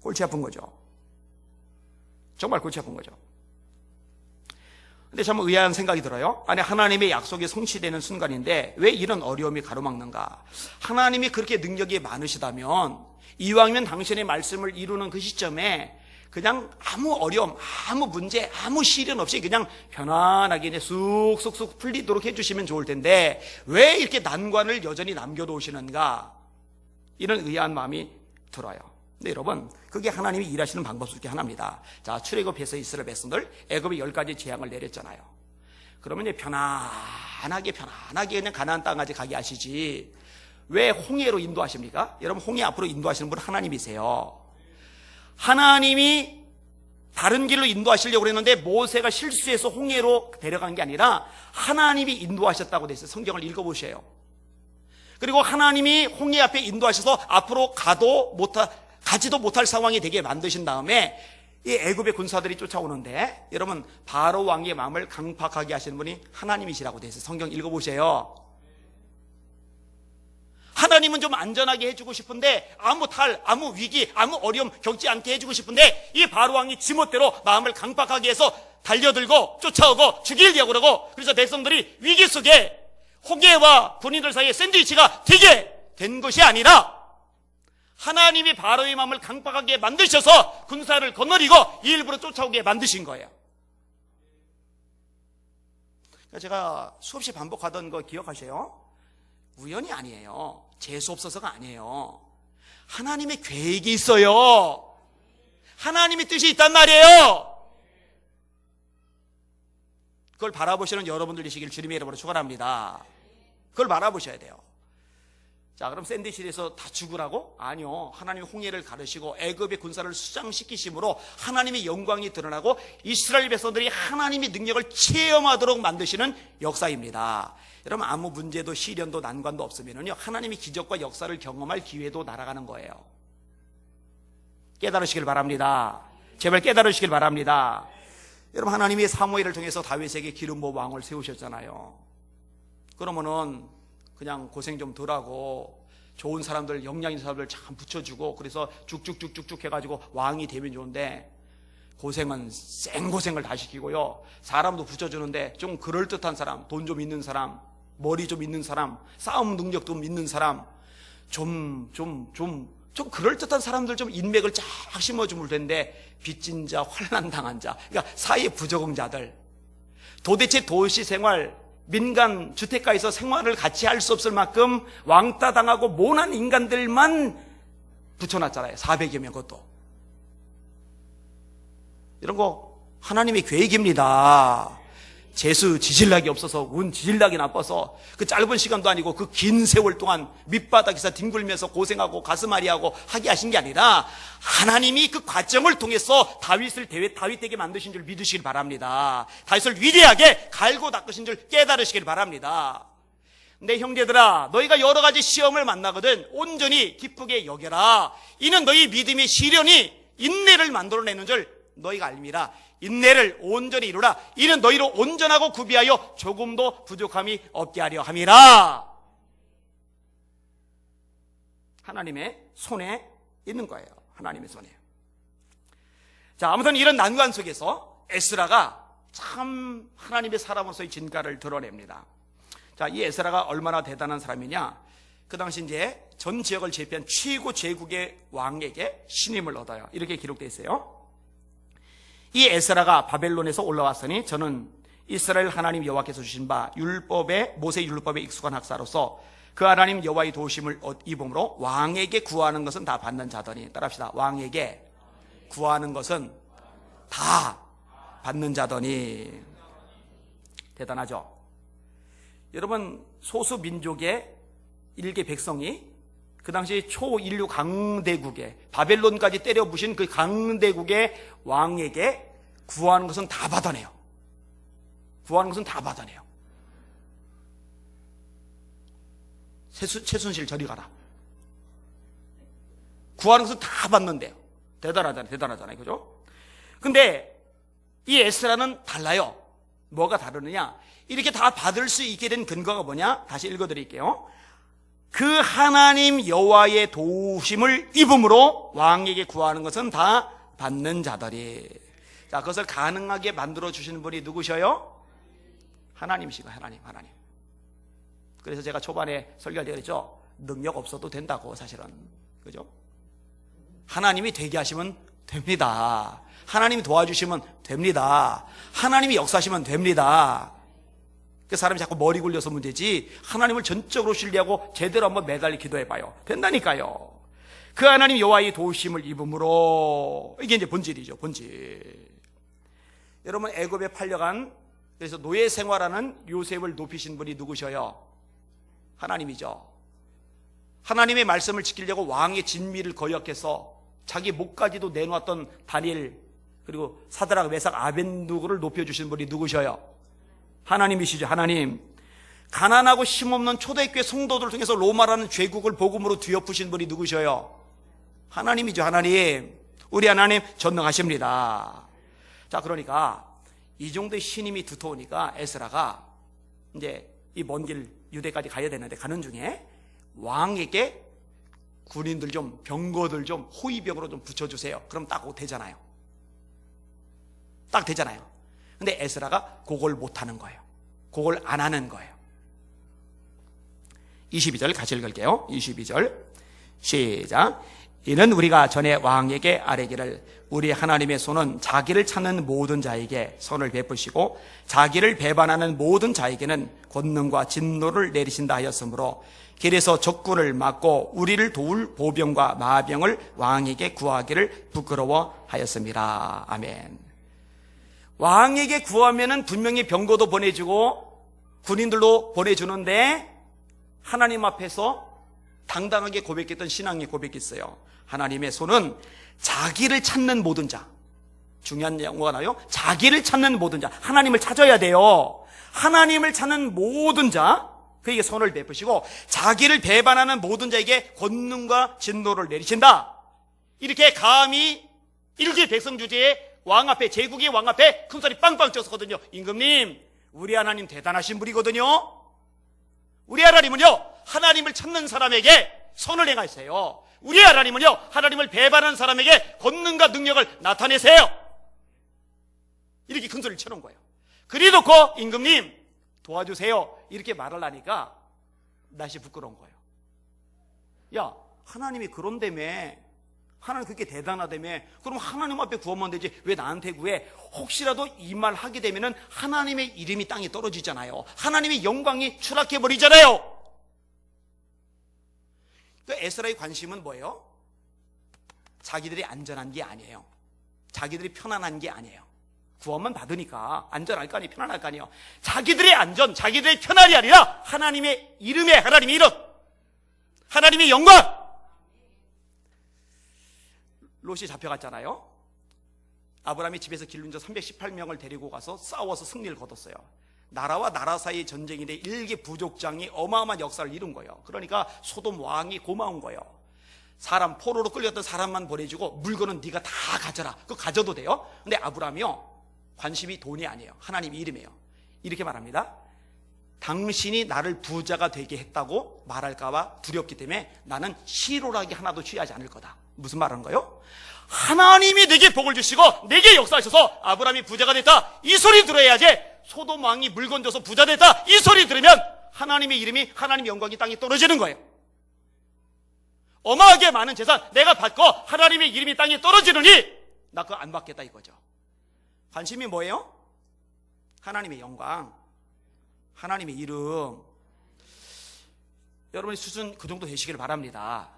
골치 아픈 거죠. 정말 골치 아픈 거죠. 근데 참 의아한 생각이 들어요. 아니, 하나님의 약속이 성취되는 순간인데 왜 이런 어려움이 가로막는가? 하나님이 그렇게 능력이 많으시다면 이왕이면 당신의 말씀을 이루는 그 시점에 그냥 아무 어려움, 아무 문제, 아무 시련 없이 그냥 편안하게 이제 쑥쑥쑥 풀리도록 해주시면 좋을 텐데 왜 이렇게 난관을 여전히 남겨놓으시는가? 이런 의아한 마음이 들어요. 근데 여러분, 그게 하나님이 일하시는 방법 중에 하나입니다. 자, 출애굽해서 이스라엘 백성들 애굽에 10가지 재앙을 내렸잖아요. 그러면 이제 편안하게 그냥 가나안 땅까지 가게 하시지 왜 홍해로 인도하십니까? 여러분, 홍해 앞으로 인도하시는 분은 하나님이세요. 하나님이 다른 길로 인도하시려고 그랬는데 모세가 실수해서 홍해로 데려간 게 아니라 하나님이 인도하셨다고 돼 있어요. 성경을 읽어보세요. 그리고 하나님이 홍해 앞에 인도하셔서 앞으로 가지도 못할 상황이 되게 만드신 다음에 이 애굽의 군사들이 쫓아오는데, 여러분, 바로 왕의 마음을 강팍하게 하시는 분이 하나님이시라고 돼 있어요. 성경 읽어보세요. 하나님은 좀 안전하게 해주고 싶은데 아무 위기, 아무 어려움 겪지 않게 해주고 싶은데 이 바로왕이 지멋대로 마음을 강팍하게 해서 달려들고 쫓아오고 죽이려고 그러고, 그래서 백성들이 위기 속에 홍해와 군인들 사이에 샌드위치가 되게 된 것이 아니라 하나님이 바로의 마음을 강팍하게 만드셔서 군사를 거느리고 일부러 쫓아오게 만드신 거예요. 제가 수없이 반복하던 거 기억하세요? 우연이 아니에요. 재수 없어서가 아니에요. 하나님의 계획이 있어요. 하나님의 뜻이 있단 말이에요. 그걸 바라보시는 여러분들 되시길 주님의 이름으로 축원합니다. 그걸 바라보셔야 돼요. 자, 그럼 샌드실에서 다 죽으라고? 아니요. 하나님이 홍해를 가르시고 애굽의 군사를 수장시키심으로 하나님의 영광이 드러나고 이스라엘 백성들이 하나님의 능력을 체험하도록 만드시는 역사입니다. 여러분, 아무 문제도 시련도 난관도 없으면요 하나님의 기적과 역사를 경험할 기회도 날아가는 거예요. 깨달으시길 바랍니다. 제발 깨달으시길 바랍니다. 여러분, 하나님이 사무엘을 통해서 다윗에게 기름 부어 왕을 세우셨잖아요. 그러면은 그냥 고생 좀 덜하고 좋은 사람들, 역량 있는 사람들 참 붙여주고 그래서 쭉쭉쭉쭉쭉 해가지고 왕이 되면 좋은데 고생은 생고생을 다 시키고요, 사람도 붙여주는데 좀 그럴듯한 사람, 돈 좀 있는 사람, 머리 좀 있는 사람, 싸움 능력도 있는 사람, 좀 그럴듯한 사람들 좀 인맥을 쫙 심어주면 되는데 빚진 자, 환난당한 자, 그러니까 사회 부적응자들, 도대체 도시 생활, 민간 주택가에서 생활을 같이 할 수 없을 만큼 왕따 당하고 모난 인간들만 붙여놨잖아요. 400여 명. 그것도 이런 거 하나님의 계획입니다. 재수 지질락이 없어서, 운 지질락이 나빠서 그 짧은 시간도 아니고 그 긴 세월 동안 밑바닥에서 뒹굴면서 고생하고 가슴앓이하고 하게 하신 게 아니라 하나님이 그 과정을 통해서 다윗을 다윗되게 만드신 줄 믿으시길 바랍니다. 다윗을 위대하게 갈고 닦으신 줄 깨달으시길 바랍니다. 내 형제들아, 너희가 여러 가지 시험을 만나거든 온전히 기쁘게 여겨라. 이는 너희 믿음의 시련이 인내를 만들어내는 줄 너희가 알미라. 인내를 온전히 이루라. 이는 너희로 온전하고 구비하여 조금도 부족함이 없게 하려 함이라. 하나님의 손에 있는 거예요. 하나님의 손에. 자, 아무튼 이런 난관 속에서 에스라가 참 하나님의 사람으로서의 진가를 드러냅니다. 자, 이 에스라가 얼마나 대단한 사람이냐? 그 당시 이제 전 지역을 제패한 최고 제국의 왕에게 신임을 얻어요. 이렇게 기록되어 있어요. 이 에스라가 바벨론에서 올라왔으니 저는 이스라엘 하나님 여호와께서 주신 바 율법에 모세 율법에 익숙한 학사로서 그 하나님 여호와의 도우심을 입음으로 왕에게 구하는 것은 다 받는 자더니, 따라합시다. 왕에게 구하는 것은 다 받는 자더니. 대단하죠? 여러분, 소수 민족의 일개 백성이 그 당시 초인류 강대국에 바벨론까지 때려 부신 그 강대국의 왕에게 구하는 것은 다 받아내요. 구하는 것은 다 받아내요. 최순실 저리 가라. 구하는 것은 다 받는데요. 대단하잖아요. 그죠? 근데 이 에스라는 달라요. 뭐가 다르느냐? 이렇게 다 받을 수 있게 된 근거가 뭐냐? 다시 읽어드릴게요. 그 하나님 여호와의 도우심을 입음으로 왕에게 구하는 것은 다 받는 자들이. 자, 그것을 가능하게 만들어 주시는 분이 누구셔요? 하나님이시고, 하나님. 그래서 제가 초반에 설교할 때 그랬죠. 능력 없어도 된다고, 사실은. 그죠? 하나님이 되게 하시면 됩니다. 하나님이 도와주시면 됩니다. 하나님이 역사하시면 됩니다. 그 사람이 자꾸 머리 굴려서 문제지, 하나님을 전적으로 신뢰하고 제대로 한번 매달리 기도해봐요. 된다니까요. 그 하나님 여호와의 도우심을 입음으로. 이게 이제 본질이죠. 본질. 여러분, 애굽에 팔려간, 그래서 노예 생활하는 요셉을 높이신 분이 누구셔요? 하나님이죠. 하나님의 말씀을 지키려고 왕의 진미를 거역해서 자기 목까지도 내놓았던 다니엘, 그리고 사드락, 메삭, 아벤누고를 높여주신 분이 누구셔요? 하나님이시죠. 하나님. 가난하고 힘없는 초대교회 성도들을 통해서 로마라는 죄국을 복음으로 뒤엎으신 분이 누구셔요? 하나님이죠. 하나님. 우리 하나님 전능하십니다. 자, 그러니까 이 정도의 신임이 두터우니까 에스라가 이제 이 먼 길 유대까지 가야 되는데 가는 중에 왕에게 군인들 좀, 병거들 좀, 호위병으로 좀 붙여주세요. 그럼 딱 되잖아요. 딱 되잖아요. 근데 에스라가 그걸 못하는 거예요. 그걸 안 하는 거예요. 22절 같이 읽을게요. 22절 시작. 이는 우리가 전에 왕에게 아뢰기를 우리 하나님의 손은 자기를 찾는 모든 자에게 선을 베푸시고 자기를 배반하는 모든 자에게는 권능과 진노를 내리신다 하였으므로 길에서 적군을 막고 우리를 도울 보병과 마병을 왕에게 구하기를 부끄러워하였습니다. 아멘. 왕에게 구하면은 분명히 병거도 보내주고 군인들도 보내주는데 하나님 앞에서 당당하게 고백했던 신앙의 고백이 있어요. 하나님의 손은 자기를 찾는 모든 자. 중요한 용어가 나요. 자기를 찾는 모든 자. 하나님을 찾아야 돼요. 하나님을 찾는 모든 자, 그에게 손을 베푸시고 자기를 배반하는 모든 자에게 권능과 진노를 내리신다. 이렇게 감히 일개 백성 주제에 왕 앞에, 제국의 왕 앞에 큰 소리 빵빵 쳤었거든요. 임금님, 우리 하나님 대단하신 분이거든요. 우리 하나님은요, 하나님을 찾는 사람에게 선을 행하세요. 우리 하나님은요, 하나님을 배반하는 사람에게 권능과 능력을 나타내세요. 이렇게 큰 소리를 쳐놓은 거예요. 그래놓고 임금님 도와주세요 이렇게 말을 하니까 다시 부끄러운 거예요. 야, 하나님이 그런다며, 하나님 그렇게 대단하다며, 그럼 하나님 앞에 구하면 되지 왜 나한테 구해? 혹시라도 이 말 하게 되면은 하나님의 이름이 땅에 떨어지잖아요. 하나님의 영광이 추락해버리잖아요. 그 에스라의 관심은 뭐예요? 자기들이 안전한 게 아니에요. 자기들이 편안한 게 아니에요. 구원만 받으니까 안전할 거 아니에요. 편안할 거 아니에요. 자기들의 안전, 자기들의 편안이 아니라 하나님의 이름에, 하나님의 이름, 하나님의 영광. 롯이 잡혀갔잖아요. 아브라함이 집에서 기른 자 318명을 데리고 가서 싸워서 승리를 거뒀어요. 나라와 나라 사이의 전쟁인데 일개 부족장이 어마어마한 역사를 이룬 거예요. 그러니까 소돔 왕이 고마운 거예요. 사람, 포로로 끌렸던 사람만 보내주고 물건은 네가 다 가져라. 그거 가져도 돼요. 근데 아브라함이요, 관심이 돈이 아니에요. 하나님 이름이에요. 이렇게 말합니다. 당신이 나를 부자가 되게 했다고 말할까봐 두렵기 때문에 나는 시로락이 하나도 취하지 않을 거다. 무슨 말하는 거예요? 하나님이 내게 복을 주시고 내게 역사하셔서 아브라함이 부자가 됐다, 이 소리 들어야지. 소돔 왕이 물건 줘서 부자 됐다, 이 소리 들으면 하나님의 이름이, 하나님의 영광이 땅에 떨어지는 거예요. 어마하게 많은 재산 내가 받고 하나님의 이름이 땅에 떨어지느니 나 그거 안 받겠다 이거죠. 관심이 뭐예요? 하나님의 영광, 하나님의 이름, 여러분의 수준 그 정도 되시길 바랍니다.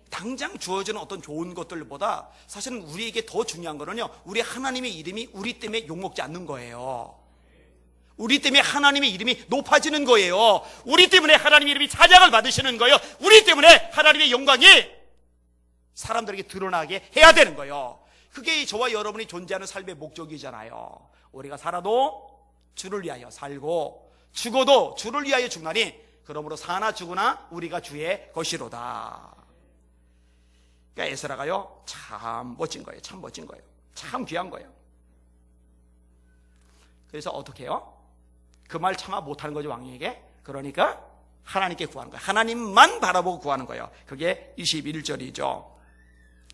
당장 주어지는 어떤 좋은 것들보다 사실은 우리에게 더 중요한 거는요, 우리 하나님의 이름이 우리 때문에 욕먹지 않는 거예요. 우리 때문에 하나님의 이름이 높아지는 거예요. 우리 때문에 하나님의 이름이 찬양을 받으시는 거예요. 우리 때문에 하나님의 영광이 사람들에게 드러나게 해야 되는 거예요. 그게 저와 여러분이 존재하는 삶의 목적이잖아요. 우리가 살아도 주를 위하여 살고 죽어도 주를 위하여 죽나니 그러므로 사나 죽으나 우리가 주의 것이로다. 그러니까 에스라가요, 참 멋진 거예요. 참 멋진 거예요. 참 귀한 거예요. 그래서 어떻게 해요? 그 말 참아 못하는 거죠, 왕에게. 그러니까 하나님께 구하는 거예요. 하나님만 바라보고 구하는 거예요. 그게 21절이죠.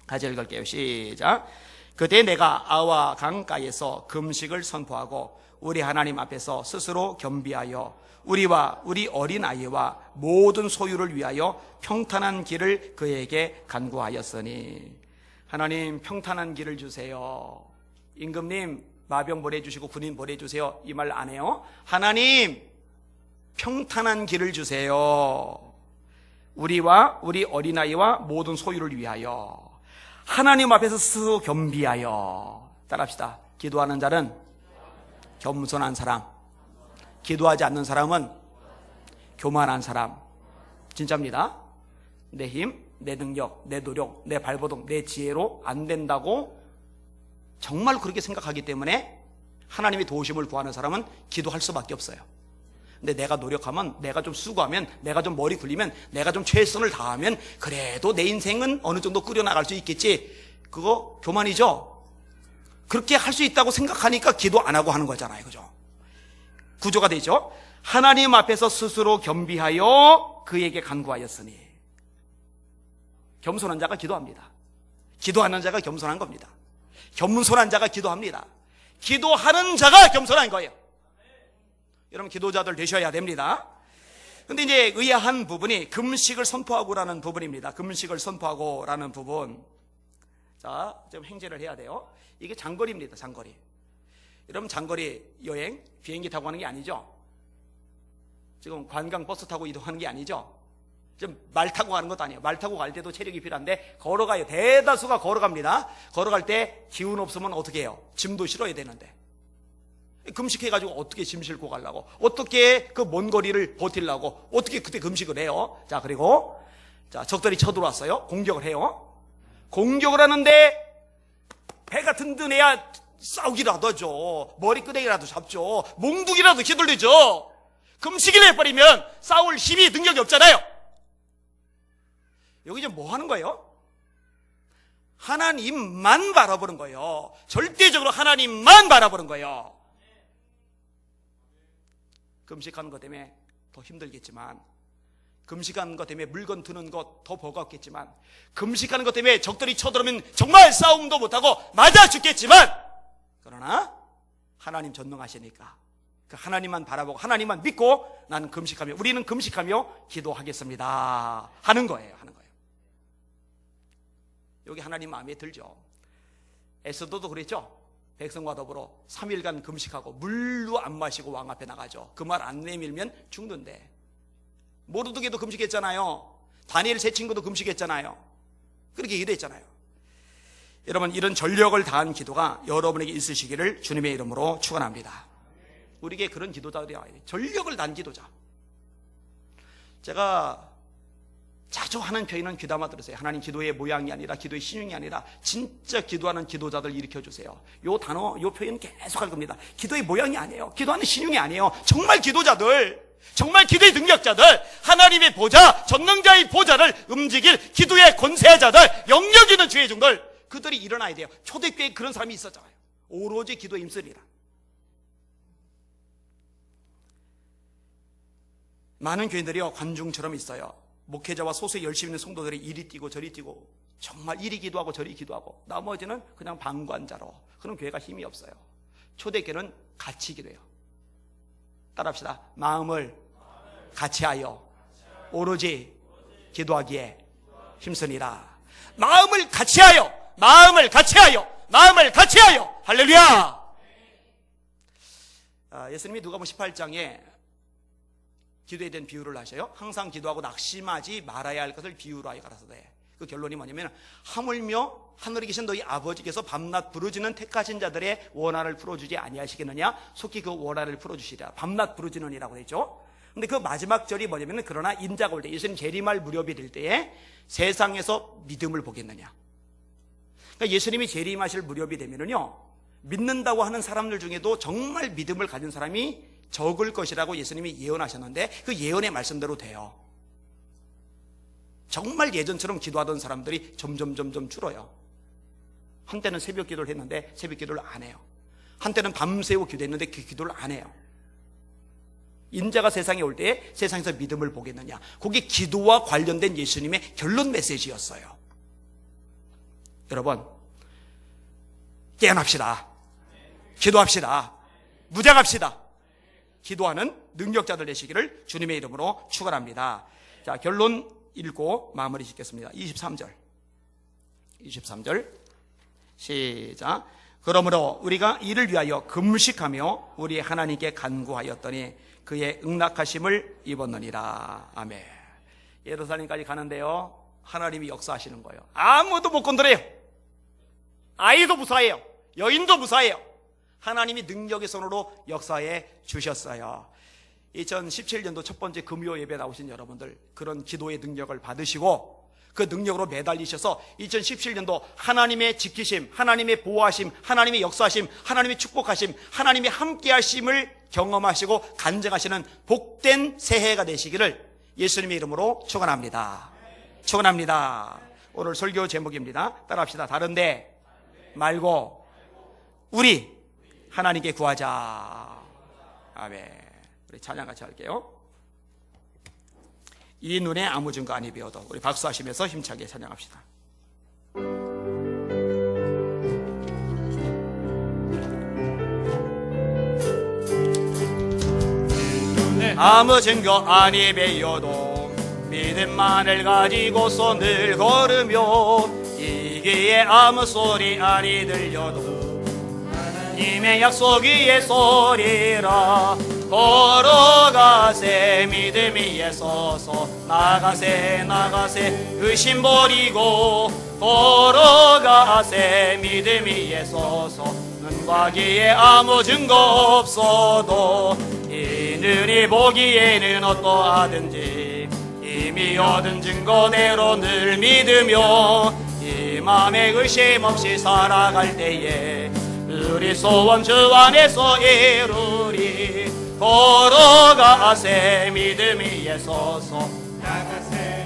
같이 읽을게요. 시작. 그때 내가 아와 강가에서 금식을 선포하고 우리 하나님 앞에서 스스로 겸비하여 우리와 우리 어린아이와 모든 소유를 위하여 평탄한 길을 그에게 간구하였으니. 하나님 평탄한 길을 주세요. 임금님 마병 보내주시고 군인 보내주세요, 이 말 안 해요. 하나님 평탄한 길을 주세요. 우리와 우리 어린아이와 모든 소유를 위하여 하나님 앞에서 스스로 겸비하여. 따라합시다. 기도하는 자는 겸손한 사람, 기도하지 않는 사람은 교만한 사람. 진짜입니다. 내 힘, 내 능력, 내 노력, 내 발버둥, 내 지혜로 안 된다고 정말 그렇게 생각하기 때문에 하나님의 도우심을 구하는 사람은 기도할 수밖에 없어요. 근데 내가 노력하면, 내가 좀 수고하면, 내가 좀 머리 굴리면, 내가 좀 최선을 다하면 그래도 내 인생은 어느 정도 꾸려나갈 수 있겠지. 그거 교만이죠. 그렇게 할 수 있다고 생각하니까 기도 안 하고 하는 거잖아요. 그죠? 구조가 되죠. 하나님 앞에서 스스로 겸비하여 그에게 간구하였으니. 겸손한 자가 기도합니다. 기도하는 자가 겸손한 겁니다. 겸손한 자가 기도합니다. 기도하는 자가 겸손한 거예요. 여러분 기도자들 되셔야 됩니다. 근데 이제 의아한 부분이 금식을 선포하고라는 부분입니다. 금식을 선포하고라는 부분. 자, 좀 행제를 해야 돼요. 이게 장거리입니다. 장거리. 여러분 장거리 여행 비행기 타고 가는 게 아니죠. 지금 관광 버스 타고 이동하는 게 아니죠. 지금 말 타고 가는 것도 아니에요. 말 타고 갈 때도 체력이 필요한데 걸어가요. 대다수가 걸어갑니다. 걸어갈 때 기운 없으면 어떻게 해요? 짐도 실어야 되는데. 금식해가지고 어떻게 짐 싣고 가려고, 어떻게 그 먼 거리를 버틸라고, 어떻게 그때 금식을 해요? 자, 그리고 자, 적들이 쳐들어왔어요. 공격을 해요. 공격을 하는데 배가 든든해야 싸우기라도 하죠. 머리끄댕이라도 잡죠. 몽둥이라도 휘둘리죠. 금식을 해버리면 싸울 힘이, 능력이 없잖아요. 여기 지금 뭐 하는 거예요? 하나님만 바라보는 거예요. 절대적으로 하나님만 바라보는 거예요. 금식하는 것 때문에 더 힘들겠지만, 금식하는 것 때문에 물건 드는 것 더 버겁겠지만, 금식하는 것 때문에 적들이 쳐들어오면 정말 싸움도 못하고 맞아 죽겠지만, 그러나 하나님 전능하시니까 그 하나님만 바라보고 하나님만 믿고 나는 금식하며, 우리는 금식하며 기도하겠습니다 하는 거예요. 하는 거예요. 여기 하나님 마음에 들죠. 에스더도 그랬죠. 백성과 더불어 3일간 금식하고 물도 안 마시고 왕 앞에 나가죠. 그 말 안 내밀면 죽는데. 모르드게도 금식했잖아요. 다니엘 세 친구도 금식했잖아요. 그렇게 기도했잖아요. 여러분, 이런 전력을 다한 기도가 여러분에게 있으시기를 주님의 이름으로 축원합니다. 우리에게 그런 기도자들이 와야 돼요. 전력을 다한 기도자. 제가 자주 하는 표현은 귀담아 들으세요. 하나님, 기도의 모양이 아니라, 기도의 신용이 아니라 진짜 기도하는 기도자들 일으켜주세요. 요 단어, 요 표현 계속 할 겁니다. 기도의 모양이 아니에요. 기도하는 신용이 아니에요. 정말 기도자들, 정말 기도의 능력자들, 하나님의 보좌, 전능자의 보좌를 움직일 기도의 권세자들, 영역 있는 주의 종들, 그들이 일어나야 돼요. 초대교회에 그런 사람이 있었잖아요. 오로지 기도에 힘쓰리라. 많은 교인들이요, 관중처럼 있어요. 목회자와 소수의 열심히 있는 성도들이 이리 뛰고 저리 뛰고, 정말 이리 기도하고 저리 기도하고, 나머지는 그냥 방관자로. 그런 교회가 힘이 없어요. 초대교회는 같이 기도해요. 따라합시다. 마음을 같이 하여 오로지 기도하기에 힘쓰니라. 마음을 같이 하여, 마음을 같이 하여, 마음을 같이 하여. 할렐루야. 예수님이 누가복음 18장에 기도에 대한 비유를 하셔요. 항상 기도하고 낙심하지 말아야 할 것을 비유로 하여 가라사대. 그 결론이 뭐냐면, 하물며 하늘에 계신 너희 아버지께서 밤낮 부르짖는 택하신 자들의 원한을 풀어주지 아니하시겠느냐? 속히 그 원한을 풀어주시리라. 밤낮 부르짖는이라고 되죠. 근데 그 마지막 절이 뭐냐면, 그러나 인자가 올 때, 예수님 재림할 무렵이 될 때에 세상에서 믿음을 보겠느냐. 그러니까 예수님이 재림하실 무렵이 되면은요, 믿는다고 하는 사람들 중에도 정말 믿음을 가진 사람이 적을 것이라고 예수님이 예언하셨는데, 그 예언의 말씀대로 돼요. 정말 예전처럼 기도하던 사람들이 점점 줄어요. 한때는 새벽 기도를 했는데 새벽 기도를 안 해요. 한때는 밤새워 기도했는데 그 기도를 안 해요. 인자가 세상에 올 때에 세상에서 믿음을 보겠느냐. 그게 기도와 관련된 예수님의 결론 메시지였어요. 여러분, 깨어납시다. 기도합시다. 무장합시다. 기도하는 능력자들 되시기를 주님의 이름으로 축원합니다. 자, 결론 읽고 마무리 짓겠습니다. 23절 시작. 그러므로 우리가 이를 위하여 금식하며 우리 하나님께 간구하였더니 그의 응낙하심을 입었느니라. 아멘. 예루살렘까지 가는데요, 하나님이 역사하시는 거예요. 아무도 못 건드려요. 아이도 무사해요. 여인도 무사해요. 하나님이 능력의 손으로 역사해 주셨어요. 2017년도 첫 번째 금요 예배 나오신 여러분들, 그런 기도의 능력을 받으시고 그 능력으로 매달리셔서 2017년도 하나님의 지키심, 하나님의 보호하심, 하나님의 역사하심, 하나님의 축복하심, 하나님의 함께하심을 경험하시고 간증하시는 복된 새해가 되시기를 예수님의 이름으로 축원합니다. 축원합니다. 오늘 설교 제목입니다. 따라합시다. 다른데 말고 우리 하나님께 구하자. 아멘. 우리 찬양 같이 할게요. 이 눈에 아무 증거 아니 비어도. 우리 박수하시면서 힘차게 찬양합시다. 아무 증거 아니 베어도 믿음만을 가지고서 늘 걸으며 이기에 아무 소리 아니 들려도 하나님의 약속 위에 소리라. 걸어가세 믿음 위에 서서 나가세 의심 버리고 걸어가세 믿음 위에 서서 눈과 귀에 아무 증거 없어도 이들이 보기에는 어떠하든지 이미 얻은 증거대로 늘 믿으며 이 맘에 의심 없이 살아갈 때에 우리 소원 주 안에서 이루리. 걸어가세 믿음 위에 서서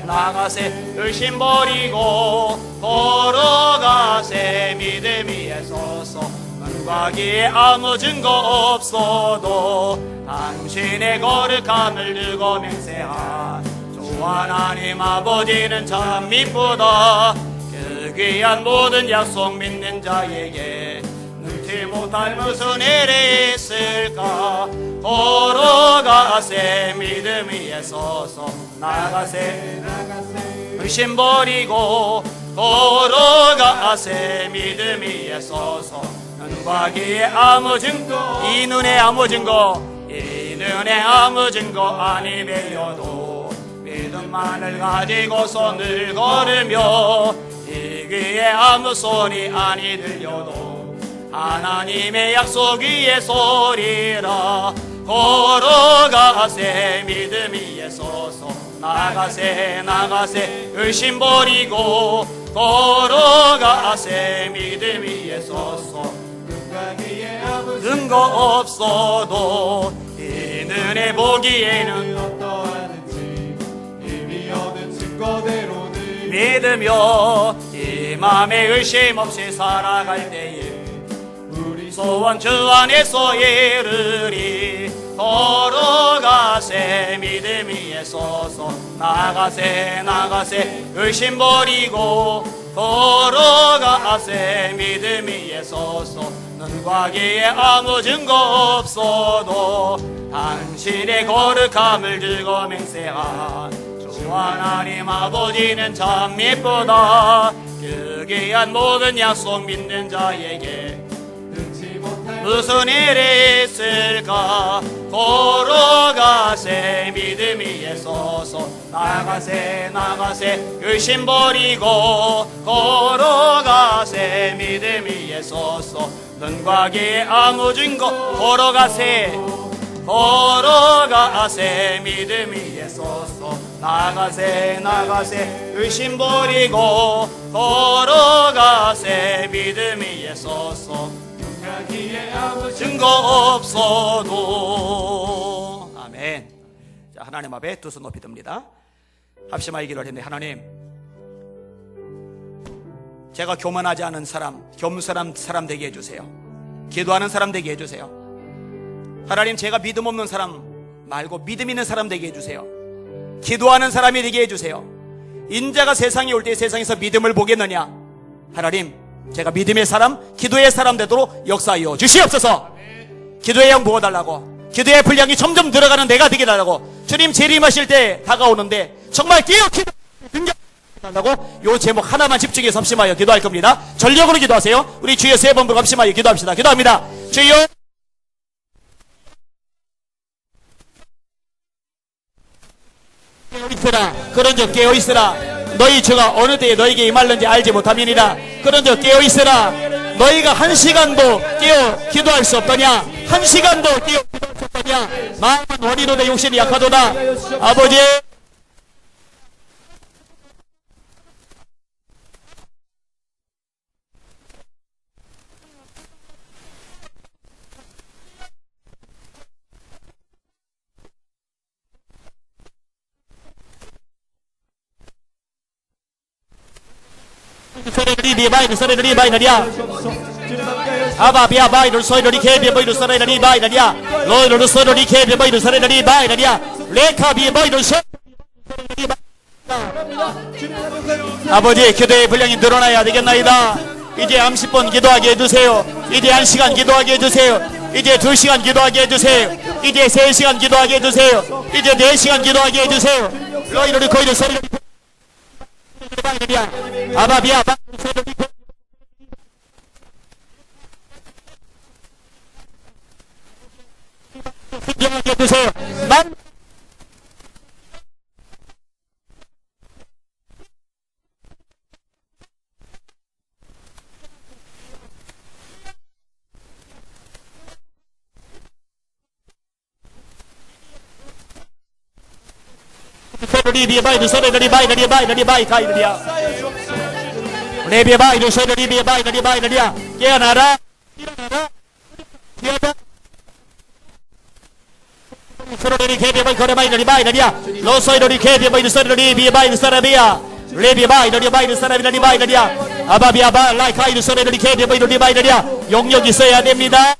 나가세 의심 버리고 걸어가세 믿음 위에 서서 눈과 귀에 아무 증거 없어도 당신의 거룩함을 두고 맹세한 주 하나님 아버지는 참 미쁘다. 그 귀한 모든 약속 믿는 자에게 능치 못할 무슨 일이 있을까. 걸어가세 믿음 위에 서서 나가세 의심 버리고 걸어가세 믿음 위에 서서 눈과 귀에 아무 증거 이 눈에 아무 증거 아니 베어도 믿음만을 가지고서 늘 걸으며 이 귀에 아무 소리 아니 들려도 하나님의 약속 위에 소리라. 걸어가세 믿음 위에 서서 나가세 의심 버리고 걸어가세 믿음 위에 서서 근거 없어도 이 눈에 보기에는 어떠하든지 이미 얻은 증거대로 늘 믿으며 이 맘에 의심 없이 살아갈 때에 우리 소원 주 안에서 이르리. 걸어가세 믿음 위에 서서 나가세 의심 버리고 걸어가세 믿음 위에 서서 눈과 귀에 아무 증거 없어도 당신의 거룩함을 들고 맹세한 주 하나님 아버지는 참 미쁘다. 그 귀한 모든 약속 믿는 자에게 무슨 일이 있을까 걸어가세 믿음 위에 서서 나가세 나가세 의심 버리고 걸어가세 믿음 위에 서서 눈과 귀에 아무 증거 걸어가세 걸어가세 믿음 위에 서서 나가세 나가세 의심 버리고 걸어가세 믿음 위에 서서 아무 증거 없어도. 아멘. 자, 하나님 앞에 두 손 높이 듭니다. 합심하기를 했는데, 하나님, 제가 교만하지 않은 사람, 겸손한 사람 되게 해주세요. 기도하는 사람 되게 해주세요. 하나님, 제가 믿음 없는 사람 말고 믿음 있는 사람 되게 해주세요. 기도하는 사람이 되게 해주세요. 인자가 세상에 올 때 세상에서 믿음을 보겠느냐? 하나님, 제가 믿음의 사람, 기도의 사람 되도록 역사하여 주시옵소서. 기도의 양 부어달라고, 기도의 분량이 점점 들어가는 내가 되게 달라고. 주님 재림하실 때 다가오는데 정말 깨어 기도하라고. 요 제목 하나만 집중해서 합심하여 기도할 겁니다. 전력으로 기도하세요. 우리 주여 세 번 부르고 합심하여 기도합시다. 기도합니다. 주여 깨어있으라. 그런즉 깨어있으라. 너희 주가 어느 때에 너희에게 임할는지 알지 못함이니라. 그런즉 깨어있으라. 너희가 한 시간도 깨어 기도할 수 없더냐? 한 시간도 깨어 기도할 수 없더냐? 마음은 원이로 내 육신이 약하도다. 아버지, 소리를 바이를 소리를 바이너리야. 아바비아 바이를 소리를 개비 바이를 소리를 바이너리야. 로이를 소리를 개비 바이를 소리를 바이너리야. 레카비 바이를 소리를 바이너리야. 아버지, 기도의 분량이 늘어나야 되겠나이다. 이제 30번 기도하게 해주세요. 이제 1시간 기도하게 해주세요. 이제 2시간 기도하게 해주세요. 이제 3시간 기도하게 해주세요. 이제 4시간 기도하게 해주세요. 로이를 거이를 소리를 아바비아 신경하게 해주세요. 소리리 바이드 소리리 바이리 바이리 바이 가이리야. 레비 바이드 소리리 바이리 바이리야. 깨어나라. 일어나라. 깨어나. 소리리 개비 바이 거래 바이리 바이리야. 로소이리 개비 바이드 소리리 비 바이드 사라비야. 레비 바이리 바이드 사라비리 바이리야. 아바비아 바 라이 가이드 소리리 개비 바이리 바이리야. 용력 있어야 됩니다.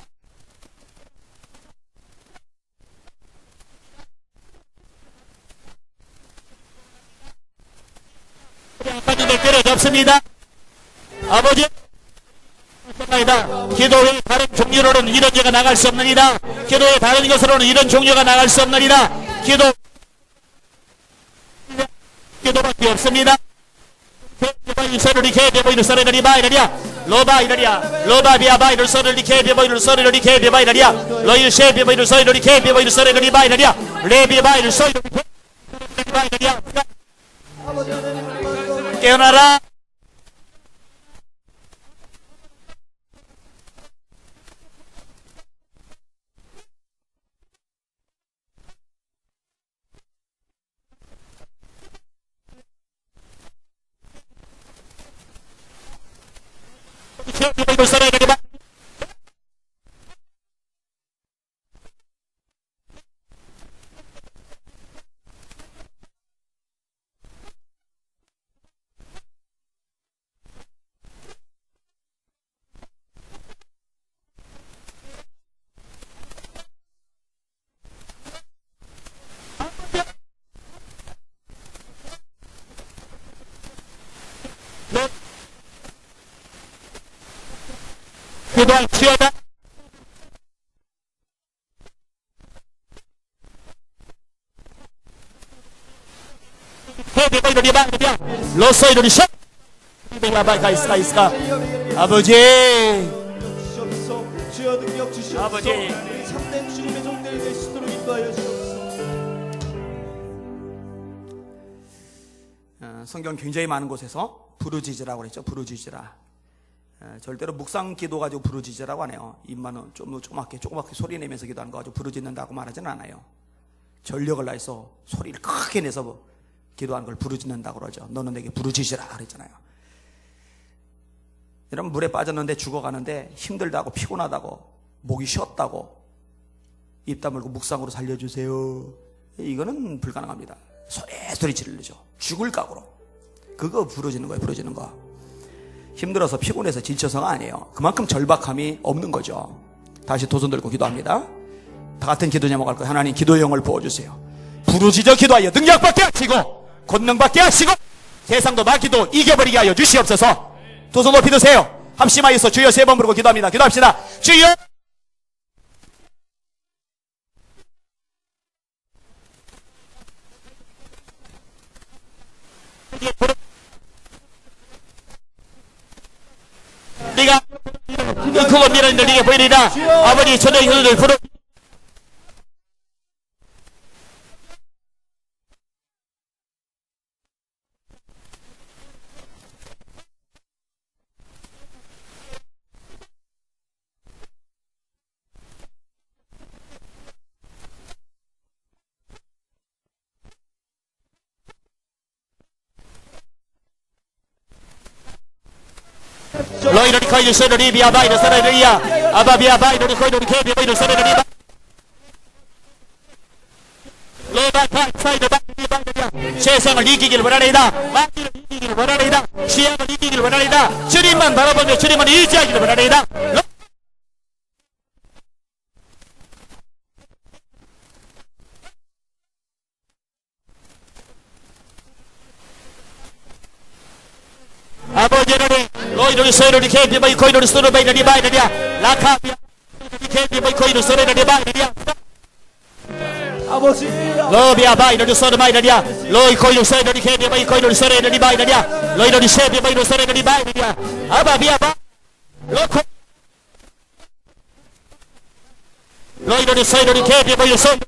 없습니다. 아버지, 기도의 다른 종류로는 이런 죄가 나갈 수 없느니라. 기도의 다른 것으로는 이런 종류가 나갈 수 없느니라. 기도밖에 없습니다. 소리를 개비보이를 소리를 바이러리야. 로바이러리야. 로바비아 바이를 소리를 개비보이를 소리를 개비바이러리야. 로일 쉐비보이를 소리를 개비보이를 소리를 바이러리야. 레비바이를 소리를 개비바이러리야. 깨어나라. 기도한 치어다. 로소이로리 샷. 아버지, 주여 능력 주시옵소서. 아버지. 우리 참된 주님의 종들이 되시도록 인도하여 주옵소서. 성경 굉장히 많은 곳에서 부르짖으라고 그랬죠. 부르짖으라. 절대로 묵상 기도 가지고 부르짖으라고 안 해요. 입만 조그맣게 소리 내면서 기도하는 거 가지고 부르짖는다고 말하지는 않아요. 전력을 다해서 소리를 크게 내서 기도하는 걸 부르짖는다고 그러죠. 너는 내게 부르짖으라 그랬잖아요. 여러분, 물에 빠졌는데 죽어가는데 힘들다고 피곤하다고 목이 쉬었다고 입 다물고 묵상으로 살려주세요. 이거는 불가능합니다. 소리 지르죠. 죽을 각오로. 그거 부르짖는 거예요. 부르짖는 거. 힘들어서 피곤해서 지쳐서가 아니에요. 그만큼 절박함이 없는 거죠. 다시 두 손 들고 기도합니다. 다 같은 기도 제목 할 거예요. 하나님, 기도의 영을 부어주세요. 부르짖어 기도하여 능력받게 하시고 권능받게 하시고 세상도 마귀도 이겨버리게 하여 주시옵소서. 두 손 높이 드세요. 합심하여서 주여 세 번 부르고 기도합니다. 기도합시다. 주여. 네가 그거 밀어내는 네게 보이리라. 아버지, 저의 혀를 부르 너희들이 거이를 세르리 비아바이를 세르리야 아바비아바이를 거이를 케비바이를 세르리바 로바카 사이드 바이바이야. 세상을 이기기를 원하리이다. 마귀를 이기기를 원하리이다. 시험을 이기기를 원하리이다. 주님만 바라보며 주님만 의지하기를 원하리이다. 아버지를 너희들이 소리를 개비바이 거이를 소르바이를 바이르리야 라카비아 개비바이 거이를 소리를 바이르리야 아버지, 러비아 바이르리 소르바이르리야 너희 거이를 소리를 개비바이 거이를 소리를 바이르리야 너희들이 세비바이를 소리를 바이르리야 아바비아 바 로코 너희들이 소리를 개비바이 소리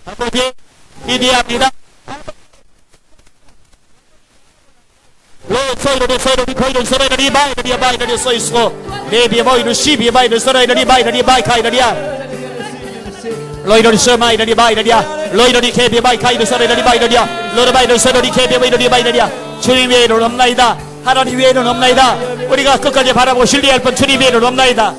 아버지 기대합니다. 소이로리 거이를 소리를 바이르리야 바이르리 소이스고 네비에 모이를 시비에 바이를 소리를 바이르리 바이카이르리야 로이로리 소마이르리 바이르리야 로이로리 케비에 바이카이르 소리를 바이르리야 로르바이를 소리를 케비에 바이르리 바이르리야. 주님 외에는 없나이다. 하나님 외에는 없나이다. 우리가 끝까지 바라보고 신뢰할 뻔 주님 외에는 없나이다.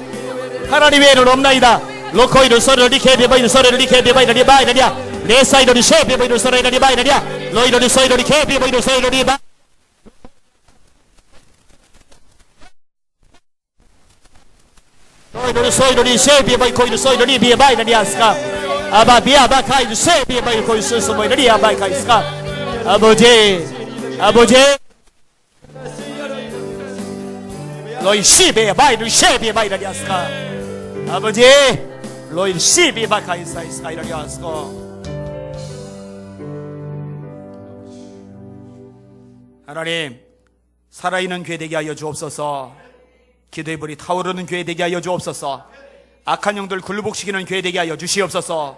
하나님 외에는 없나이다. 로코이를 소리를 케비에 바이르 소리를 케비에 바이르리 바이르리야 레사이로리 셰비에 바이르 소리를 바이르리야 로이로리 소이로리 케비에 바이르 소리를 바 너희들이 소이로리 세비에 거이를 소이로리 비에 바이라리아스까 아바 비아바 카이를 세비에 바이 거이 쓸수 모이로리 아바이 카이스까 아버지 너희 시비에 바이를 세비에 바이라리아스까 아버지 너희 시비에 바카이사이스까 이라리아스까 하나님, 살아있는 교회 되게 하여 주옵소서. 기도의 불이 타오르는 교회 되게 하여 주옵소서. 악한 영들 굴복시키는 교회 되게 하여 주시옵소서.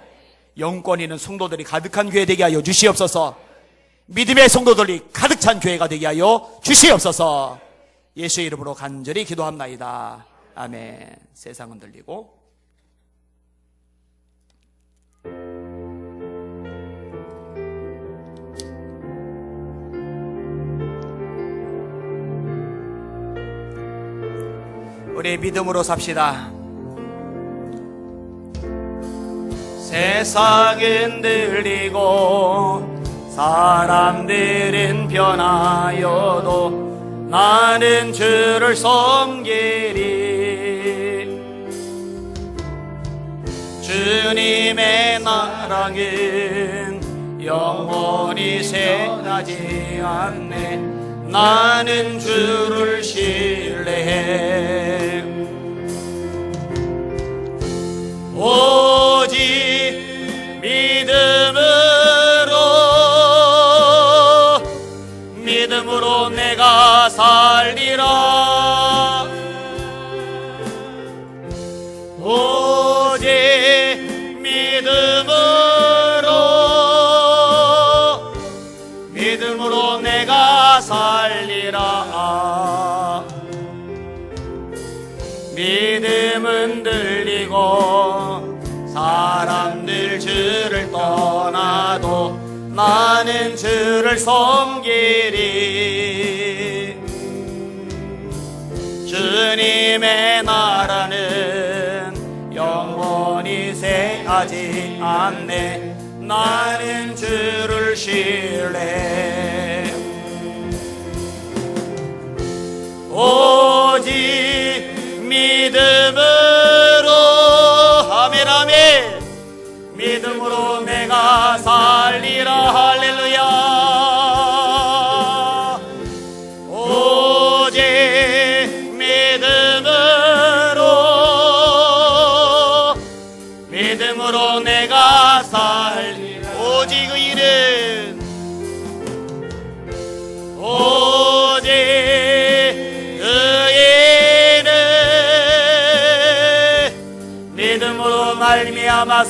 영권 있는 성도들이 가득한 교회 되게 하여 주시옵소서. 믿음의 성도들이 가득 찬 교회가 되게 하여 주시옵소서. 예수의 이름으로 간절히 기도합나이다. 아멘. 세상은 들리고 우리 믿음으로 삽시다. 세상은 들리고 사람들은 변하여도 나는 주를 섬기리. 주님의 나라는 영원히 쇠하지 않네. 나는 주를 신뢰해. 오직 믿음으로 내가 살리라. 나는 주를 섬기리. 주님의 나라는 영원히 쇠하지 않네. 나는 주를 신뢰. 오직 믿음으로, 아멘 아멘, 믿음으로 내가 살리라. 할렐루야. 오직 믿음으로 내가 살리라. 오직 의는, 오직 의는 믿음으로 말미암아